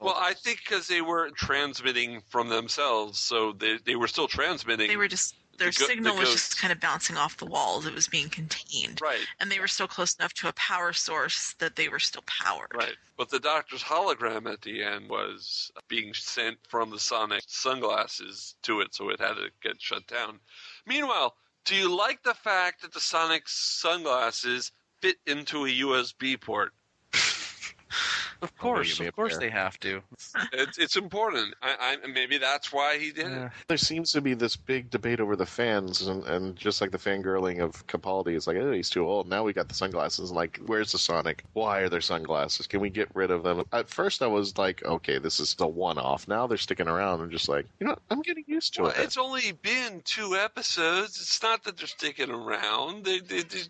Well, I think because they were transmitting from themselves, so they were still transmitting. They were just their signal was just kind of bouncing off the walls. It was being contained. Right. And they were still close enough to a power source that they were still powered. Right. But the doctor's hologram at the end was being sent from the sonic sunglasses to it, so it had to get shut down. Meanwhile, do you like the fact that the sonic sunglasses fit into a USB port? Of course they have to. It's important. Maybe that's why he did it. There seems to be this big debate over the fans, and just like the fangirling of Capaldi, it's like, oh, he's too old. Now we got the sunglasses. Like, where's the Sonic? Why are there sunglasses? Can we get rid of them? At first, I was like, okay, this is the one-off. Now they're sticking around. I'm just like, I'm getting used to it. It's only been 2 episodes. It's not that they're sticking around.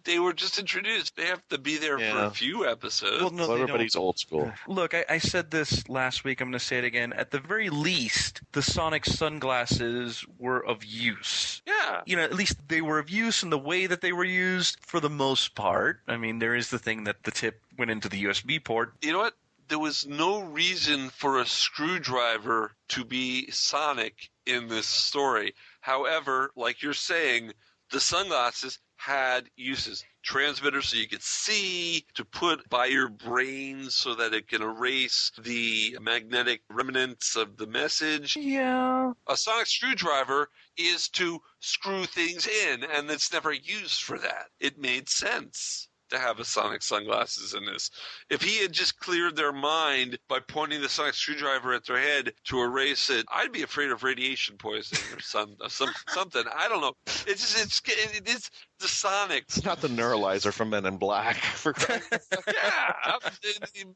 They were just introduced. They have to be there for a few episodes. Well, no, everybody's old school. Look, I said this last week. I'm going to say it again. At the very least, the Sonic sunglasses were of use. Yeah. At least they were of use in the way that they were used for the most part. I mean, there is the thing that the tip went into the USB port. You know what? There was no reason for a screwdriver to be Sonic in this story. However, like you're saying, the sunglasses had uses. Transmitters so you could see, to put by your brain so that it can erase the magnetic remnants of the message. Yeah. A sonic screwdriver is to screw things in, and it's never used for that. It made sense. to have a sonic sunglasses in this. If he had just cleared their mind by pointing the sonic screwdriver at their head to erase it, I'd be afraid of radiation poisoning or something. I don't know. It's the sonic. It's not the neuralizer from Men in Black. Yeah,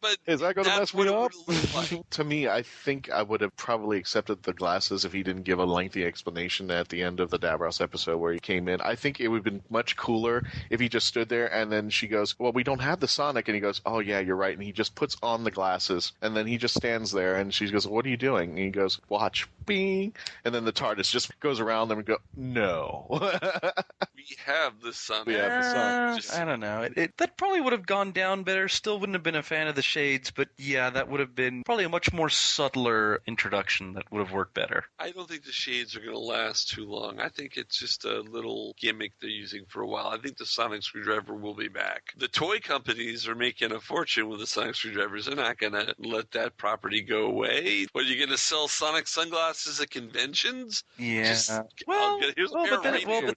but is that going to mess me up? Like. To me, I think I would have probably accepted the glasses if he didn't give a lengthy explanation at the end of the Davros episode where he came in. I think it would have been much cooler if he just stood there and then she goes, well, we don't have the sonic. And he goes, oh, yeah, you're right. And he just puts on the glasses and then he just stands there and she goes, what are you doing? And he goes, watch. Bing. And then the TARDIS just goes around them and go, no. We have the sonic. We have the sonic. I don't know. That probably would have gone down better. Still wouldn't have been a fan of the shades, but yeah, that would have been probably a much more subtler introduction that would have worked better. I don't think the shades are going to last too long. I think it's just a little gimmick they're using for a while. I think the sonic screwdriver will be back. The toy companies are making a fortune with the sonic screwdrivers. They're not going to let that property go away. What, are you going to sell sonic sunglasses at conventions? Yeah. Here's a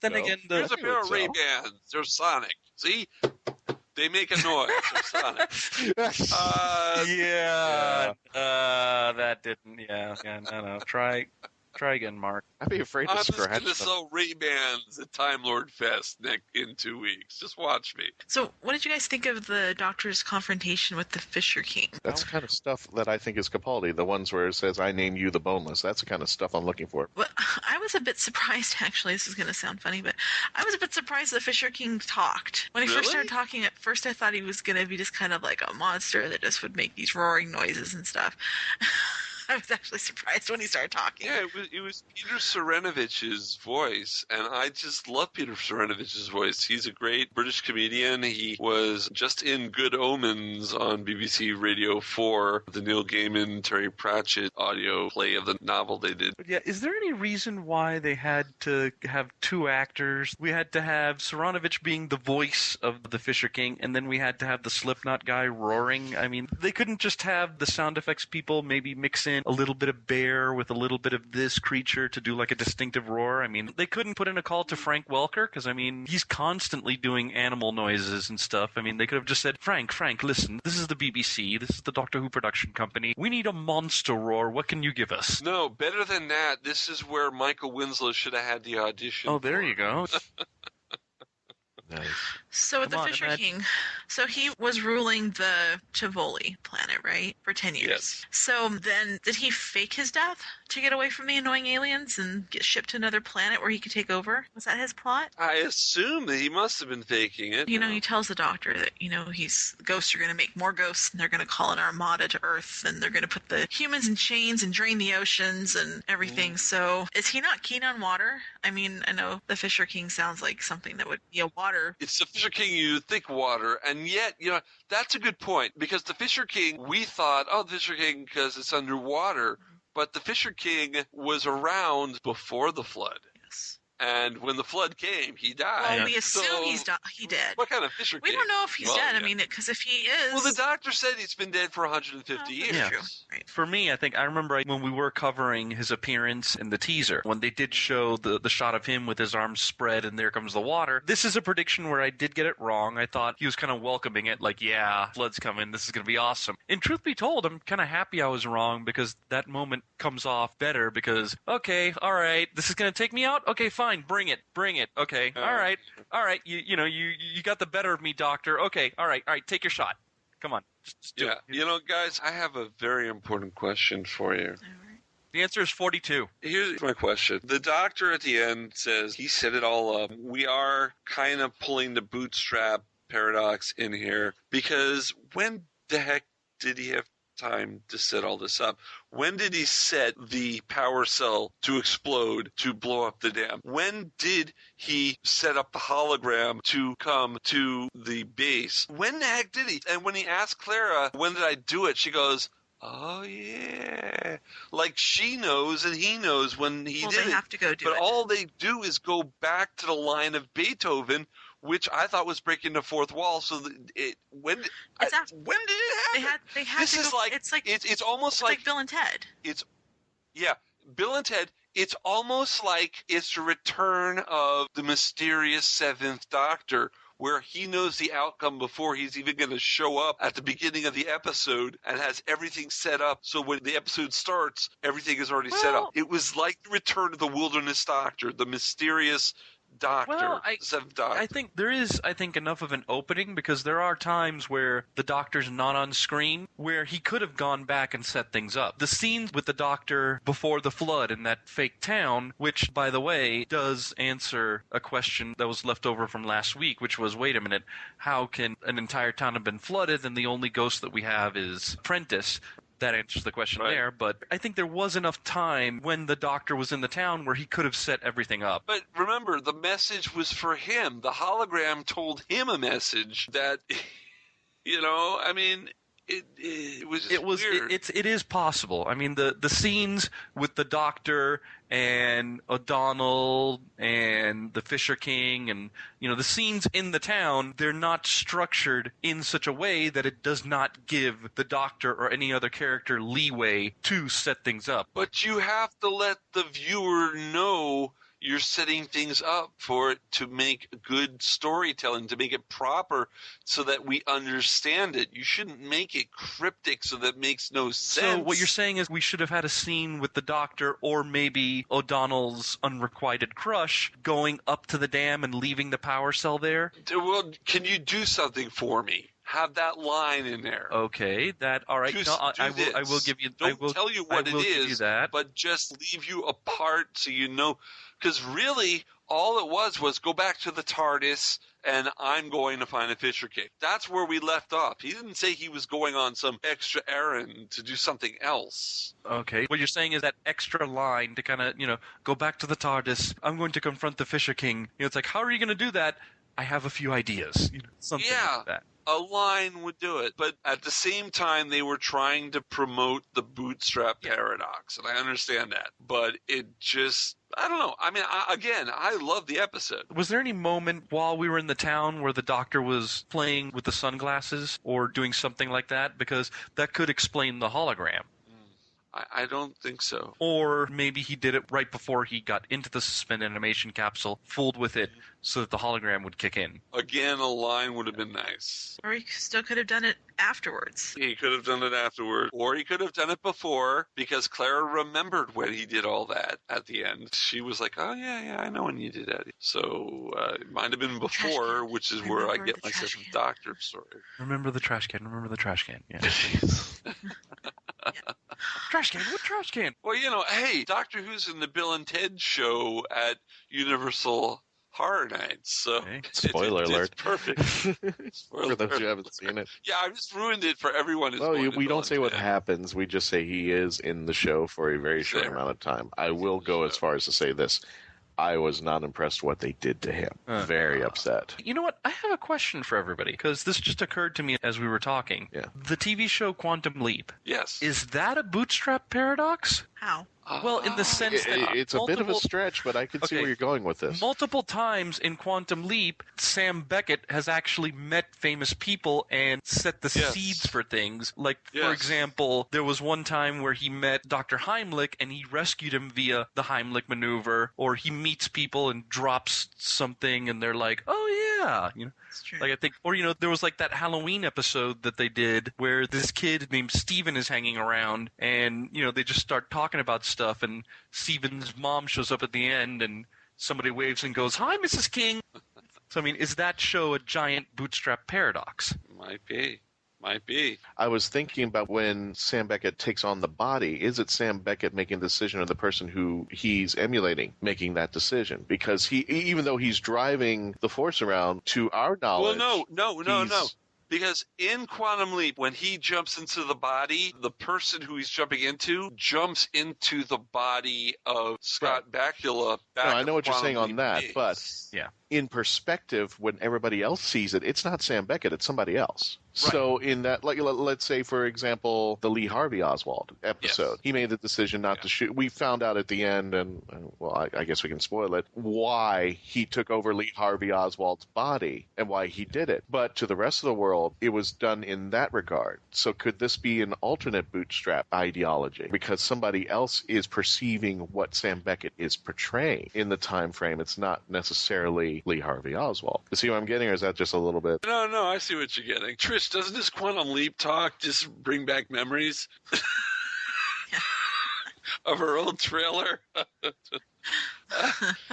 then again, here's a pair of Ray-Bans. They're sonic. See? They make a noise. They're sonic. That didn't. Yeah. No. Try again, Mark. I'd be afraid to scratch them. I'm just going to sell Ray-Bans at Time Lord Fest in 2 weeks. Just watch me. So what did you guys think of the Doctor's confrontation with the Fisher King? That's the kind of stuff that I think is Capaldi, the ones where it says, I name you the boneless. That's the kind of stuff I'm looking for. Well, I was a bit surprised, actually. This is going to sound funny, but I was a bit surprised the Fisher King talked. When he first started talking, at first I thought he was going to be just kind of like a monster that just would make these roaring noises and stuff. I was actually surprised when he started talking. Yeah, it was Peter Seranovic's voice, and I just love Peter Seranovic's voice. He's a great British comedian. He was just in Good Omens on BBC Radio 4, the Neil Gaiman, Terry Pratchett audio play of the novel they did. But yeah, is there any reason why they had to have two actors? We had to have Seranovich being the voice of the Fisher King, and then we had to have the Slipknot guy roaring. I mean, they couldn't just have the sound effects people maybe mix in a little bit of bear with a little bit of this creature to do like a distinctive roar. I mean, they couldn't put in a call to Frank Welker because, I mean, he's constantly doing animal noises and stuff. I mean, they could have just said, Frank, listen, this is the BBC, this is the Doctor Who production company. We need a monster roar. What can you give us? No, better than that. This is where Michael Winslow should have had the audition. Oh, there you go. Nice. So with the Fisher King, so he was ruling the Tivoli planet, right? For 10 years. Yes. So then did he fake his death to get away from the annoying aliens and get shipped to another planet where he could take over? Was that his plot? I assume that he must have been faking it. You know, he tells the Doctor that, ghosts are going to make more ghosts and they're going to call an armada to Earth and they're going to put the humans in chains and drain the oceans and everything. So is he not keen on water? I mean, I know the Fisher King sounds like something that would be a water. It's the Fisher King, you think water, and yet, that's a good point, because the Fisher King, we thought, the Fisher King because it's underwater, but the Fisher King was around before the flood. Yes. And when the flood came, he died. Well, we assume he did. What kind of Fisher King? We don't know if he's dead. Yeah. I mean, because if he is... Well, the Doctor said he's been dead for 150 years. Yeah. True. Right. For me, I think I remember when we were covering his appearance in the teaser, when they did show the shot of him with his arms spread and there comes the water. This is a prediction where I did get it wrong. I thought he was kind of welcoming it, like, yeah, flood's coming, this is going to be awesome. And truth be told, I'm kind of happy I was wrong because that moment comes off better because, okay, all right, this is going to take me out? Okay, fine, bring it. Okay, all right. You got the better of me, Doctor. Okay, all right, take your shot. Come on. Just do it. Guys, I have a very important question for you. All right. The answer is 42. Here's my question. The Doctor at the end says he set it all up. We are kind of pulling the bootstrap paradox in here because when the heck did he have time to set all this up? When did he set the power cell to explode to blow up the dam? When did he set up the hologram to come to the base? When the heck did he? And when he asked Clara, when did I do it? She goes, oh, yeah. Like she knows and he knows when he did it. Well, they have to go do it. But all they do is go back to the line of Beethoven, which I thought was breaking the fourth wall. So when did it happen? They had this to is go, like it's almost like Bill and Ted. Bill and Ted. It's almost like it's the return of the mysterious Seventh Doctor, where he knows the outcome before he's even going to show up at the beginning of the episode and has everything set up. So when the episode starts, everything is already set up. It was like the Return of the Wilderness Doctor, the mysterious Doctor, Seventh Doctor. I think there is, enough of an opening, because there are times where the Doctor's not on screen, where he could have gone back and set things up. The scenes with the Doctor before the flood in that fake town, which, by the way, does answer a question that was left over from last week, which was, wait a minute, how can an entire town have been flooded and the only ghost that we have is Prentice? That answers the question there, but I think there was enough time when the Doctor was in the town where he could have set everything up. But remember, the message was for him. The hologram told him a message that, I mean, it was just weird. It is possible. I mean, the scenes with the Doctor and O'Donnell and the Fisher King and, the scenes in the town, they're not structured in such a way that it does not give the Doctor or any other character leeway to set things up. But you have to let the viewer know you're setting things up for it to make good storytelling, to make it proper so that we understand it. You shouldn't make it cryptic so that it makes no sense. So what you're saying is we should have had a scene with the Doctor or maybe O'Donnell's unrequited crush going up to the dam and leaving the power cell there? Well, can you do something for me? Have that line in there. Okay, all right. No, I will give you. Don't tell you what it is, but just leave you a part so you know. Because really, all it was go back to the TARDIS, and I'm going to find a Fisher King. That's where we left off. He didn't say he was going on some extra errand to do something else. Okay. What you're saying is that extra line to kind of, go back to the TARDIS. I'm going to confront the Fisher King. It's like, how are you going to do that? I have a few ideas. Something like that. A line would do it. But at the same time, they were trying to promote the bootstrap paradox, and I understand that. But it just, I don't know. I mean, I love the episode. Was there any moment while we were in the town where the Doctor was playing with the sunglasses or doing something like that? Because that could explain the hologram. I don't think so. Or maybe he did it right before he got into the suspended animation capsule, fooled with it so that the hologram would kick in. Again, a line would have been nice. Or he still could have done it afterwards. He could have done it afterward. Or he could have done it before, because Clara remembered when he did all that at the end. She was like, oh, yeah, I know when you did that. So it might have been before, which is where I get myself a Doctor story. Remember the trash can. Yeah. Yeah. Trash can? What trash can? Well, hey, Doctor Who's in the Bill and Ted show at Universal Horror Nights. So spoiler alert. It's perfect. For those who haven't seen it. Yeah, I just ruined it for everyone. Well, we don't say what happens. We just say he is in the show for a very short amount of time. I will go as far as to say this. I was not impressed what they did to him. Very upset. You know what? I have a question for everybody, because this just occurred to me as we were talking. Yeah. The TV show Quantum Leap. Yes. Is that a bootstrap paradox? How? Well, in the sense that it's a bit of a stretch, but I can see where you're going with this. Multiple times in Quantum Leap, Sam Beckett has actually met famous people and set the seeds for things. Like, for example, there was one time where he met Dr. Heimlich and he rescued him via the Heimlich maneuver, or he meets people and drops something and they're like, oh yeah, That's true. Like I think, or there was like that Halloween episode that they did where this kid named Steven is hanging around and they just start talking about stuff, and Steven's mom shows up at the end and somebody waves and goes, hi, Mrs. King. So, I mean, is that show a giant bootstrap paradox? Might be. I was thinking about when Sam Beckett takes on the body, is it Sam Beckett making the decision, or the person who he's emulating making that decision? Because even though he's driving the Force around, to our knowledge... Well, no. Because in Quantum Leap, when he jumps into the body, the person who he's jumping into jumps into the body of Scott Bakula. I know what you're saying on that, but yeah, in perspective, when everybody else sees it, it's not Sam Beckett, it's somebody else. So in that, like, let's say, for example, the Lee Harvey Oswald episode, he made the decision not to shoot. We found out at the end, and well, I guess we can spoil it, why he took over Lee Harvey Oswald's body and why he did it. But to the rest of the world, it was done in that regard. So could this be an alternate bootstrap ideology? Because somebody else is perceiving what Sam Beckett is portraying in the time frame. It's not necessarily Lee Harvey Oswald. You see what I'm getting, or is that just a little bit? No, I see what you're getting. Trish, doesn't this Quantum Leap talk just bring back memories of her old trailer?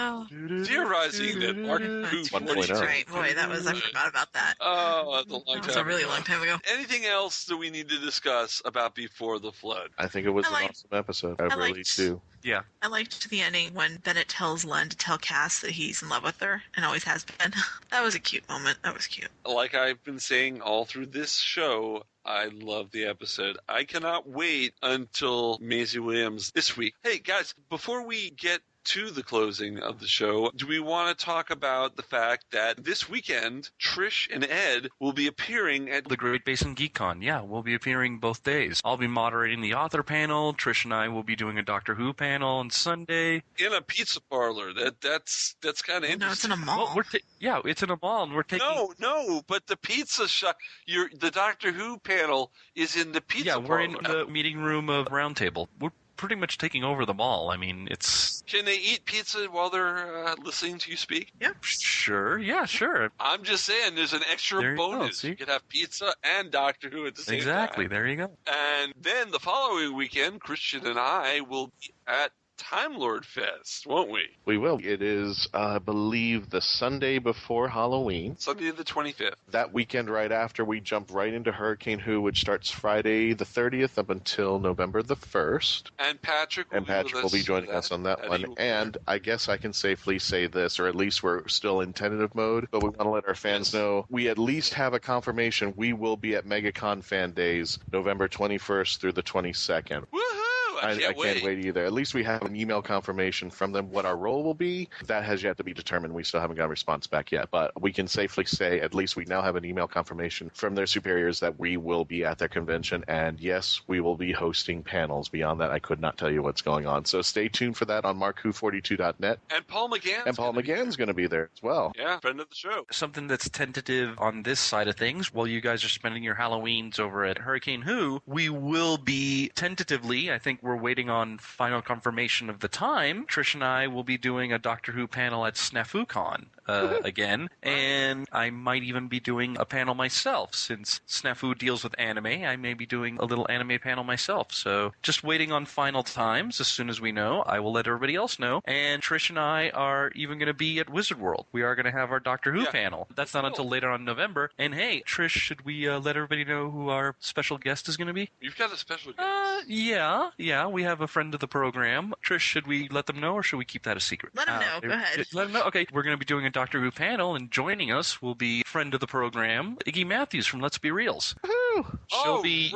Theorizing that Mark Who 42. Right, boy, I forgot about that. Oh, that was a really long time ago. Anything else that we need to discuss about Before the Flood? I think it was an awesome episode. I really do. Yeah. I liked the ending when Bennett tells Len to tell Cass that he's in love with her and always has been. That was a cute moment. That was cute. Like I've been saying all through this show, I love the episode. I cannot wait until Maisie Williams this week. Hey, guys, before we get to the closing of the show, do we want to talk about the fact that this weekend, Trish and Ed will be appearing at the Great-Basin-Geek-Con. Yeah, we'll be appearing both days. I'll be moderating the author panel. Trish and I will be doing a Doctor Who panel on Sunday. In a pizza parlor. That's kind of interesting. No, it's in a mall. Well, it's in a mall, and we're taking... No, but the pizza shop, the Doctor Who panel is in the pizza parlor. Yeah, we're in the meeting room of Roundtable. We're pretty much taking over the mall. I mean, it's... Can they eat pizza while they're listening to you speak? Yep. Sure, yeah, sure. I'm just saying, there's an extra bonus. You could have pizza and Doctor Who at the same time. Exactly, there you go. And then the following weekend, Christian and I will be at Time Lord Fest, won't we? We will. It is, I believe, the Sunday before Halloween. Sunday the 25th. That weekend right after, we jump right into Hurricane Who, which starts Friday the 30th up until November the 1st. And Patrick will be joining us on that one. And I guess I can safely say this, or at least we're still in tentative mode, but we want to let our fans know we at least have a confirmation we will be at MegaCon Fan Days November 21st through the 22nd. Woohoo! I can't wait either. At least we have an email confirmation from them what our role will be. That has yet to be determined. We still haven't got a response back yet. But we can safely say at least we now have an email confirmation from their superiors that we will be at their convention. And yes, we will be hosting panels. Beyond that, I could not tell you what's going on. So stay tuned for that on markwho42.net. And Paul McGann's going to be there as well. Yeah, friend of the show. Something that's tentative on this side of things, while you guys are spending your Halloweens over at Hurricane Who, we will be tentatively, I think we're waiting on final confirmation of the time, Trish and I will be doing a Doctor Who panel at snafu-con again, and I might even be doing a panel myself. Since Snafu deals with anime, I may be doing a little anime panel myself. So just waiting on final times. As soon as we know, I will let everybody else know. And Trish and I are even going to be at Wizard World. We are going to have our Doctor Who panel. That's not until later on in November. And hey, Trish, should we let everybody know who our special guest is going to be? You've got a special guest. Yeah, we have a friend of the program. Trish, should we let them know, or should we keep that a secret? Let them know. Go ahead. Let them know. Okay, we're going to be doing a Doctor Who panel, and joining us will be friend of the program, Iggy Matthews from Let's Be Reals. She'll be.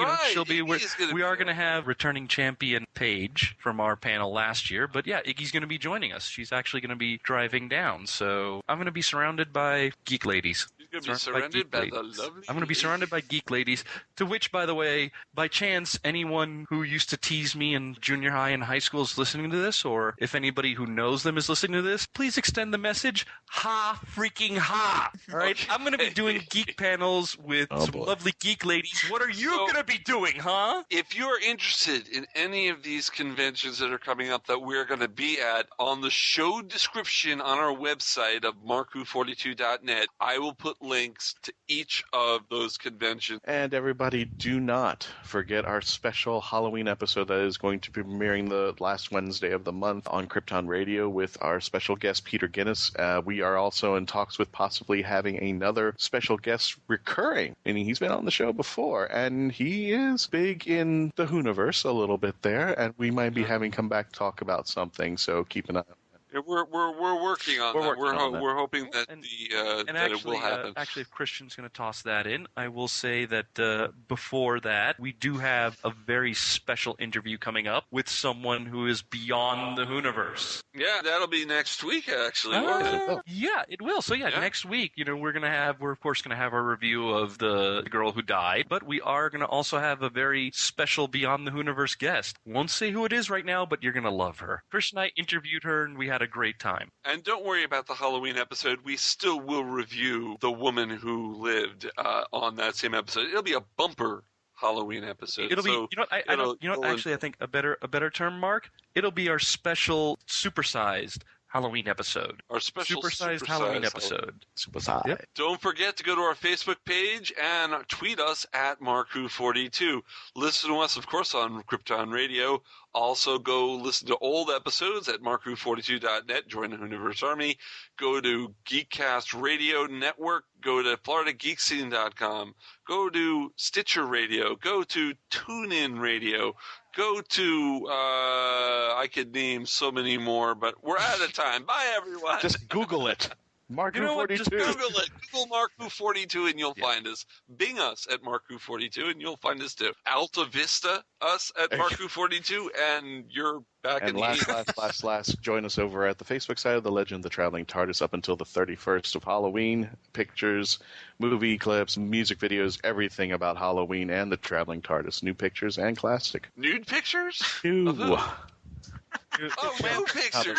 We are going to have returning champion Paige from our panel last year, but yeah, Iggy's going to be joining us. She's actually going to be driving down, so I'm going to be surrounded by geek ladies. You're going to be surrounded by the lovely I'm going to be surrounded by geek ladies, to which, by the way, by chance, anyone who used to tease me in junior high and high school is listening to this, or if anybody who knows them is listening to this, please extend the message, ha freaking ha! All right? I'm going to be doing geek panels with some lovely geek ladies. What are you going to be doing, huh? If you're interested in any of these conventions that are coming up that we're going to be at, on the show description on our website of markwho42.net, I will put links to each of those conventions. And everybody, do not forget our special Halloween episode that is going to be premiering the last Wednesday of the month on Krypton Radio with our special guest, Peter Guinness. We are also in talks with possibly having another special guest recurring. And he's been on the show before, and he is big in the Whoniverse a little bit there, and we might be having come back to talk about something, so keep an eye on that. we're working on that. We're hoping that it will happen. Actually, if Christian's going to toss that in, I will say that before that, we do have a very special interview coming up with someone who is beyond the Hooniverse. Yeah, that'll be next week, actually. Yeah, it will. So next week, we're of course going to have our review of the girl who died, but we are going to also have a very special Beyond the Hooniverse guest. Won't say who it is right now, but you're going to love her. Christian and I interviewed her, and we had a great time. And don't worry about the Halloween episode. We still will review The Woman Who Lived on that same episode. It'll be a bumper Halloween episode. It'll be, I think a better term, Mark. It'll be our special supersized Halloween episode. Our special supersized Halloween episode. Supersized. Yep. Don't forget to go to our Facebook page and tweet us at markwho42. Listen to us, of course, on Krypton Radio. Also, go listen to old episodes at markwho42.net. Join the Hooniverse Army. Go to Geekcast Radio Network. Go to FloridaGeekScene.com. Go to Stitcher Radio. Go to TuneIn Radio. Go to, I could name so many more, but we're out of time. Bye, everyone. Just Google it. Mark-Who42. Just Google it. Google Mark-Who42 and you'll find us. Bing us at Mark-Who42 and you'll find us too. Alta Vista us at Mark-Who42 and you're back in the last, join us over at the Facebook side of The Legend of the Traveling TARDIS up until the 31st of Halloween. Pictures, movie clips, music videos, everything about Halloween and the Traveling TARDIS. New pictures and classic. Nude pictures? New pictures.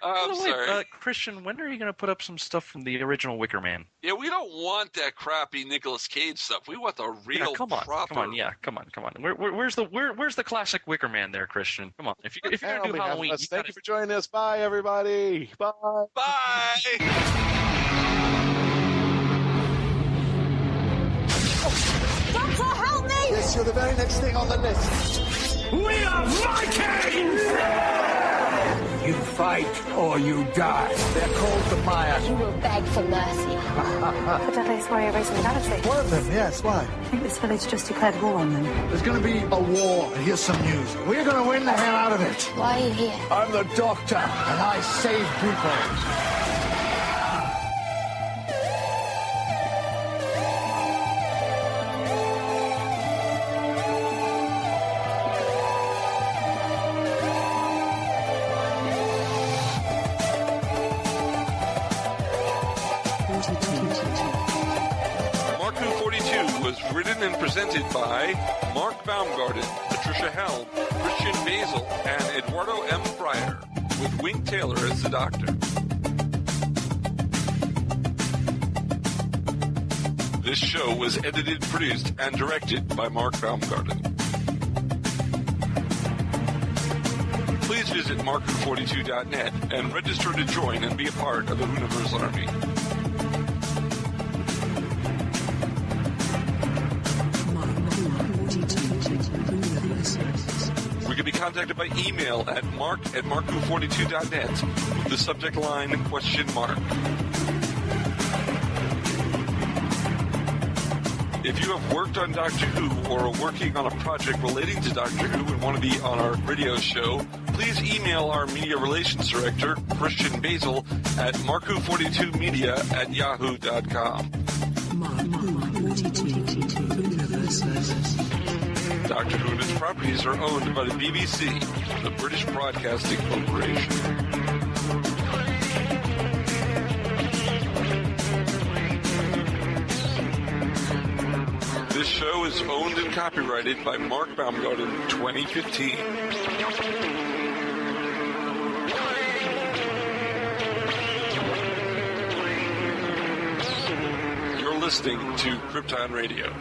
I'm sorry. Christian, when are you going to put up some stuff from the original Wicker Man? Yeah, we don't want that crappy Nicolas Cage stuff. We want the real, proper. Come on. Where's the classic Wicker Man there, Christian? Come on. If you're going to do Halloween, thank you for joining us. Bye, everybody. Bye. Bye. Doctor, help me! Yes, you're the very next thing on the list. We are Vikings! You fight or you die. They're called the Maya. You will beg for mercy. The deadliest warrior race in the galaxy. One of them, yes. Why? I think this village just declared war on them. There's going to be a war, and here's some news. We're going to win the hell out of it. Why are you here? I'm the doctor, and I save people. Written and presented by Mark Baumgarten, Patricia Helm, Christian-basel, and Eduardo-m-Freyre, with Wink Taylor as the Doctor. This show was edited, produced, and directed by Mark Baumgarten. Please visit markwho42.net and register to join and be a part of the Hooniverse Army. We can be contacted by email at mark@markwho42.net with the subject line ? If you have worked on Doctor Who or are working on a project relating to Doctor Who and want to be on our radio show, please email our media relations director, Christian-basel, at markwho42media@yahoo.com. Doctor Who and its properties are owned by the BBC, the British Broadcasting Corporation. This show is owned and copyrighted by Mark Baumgarten, 2015. You're listening to Krypton Radio.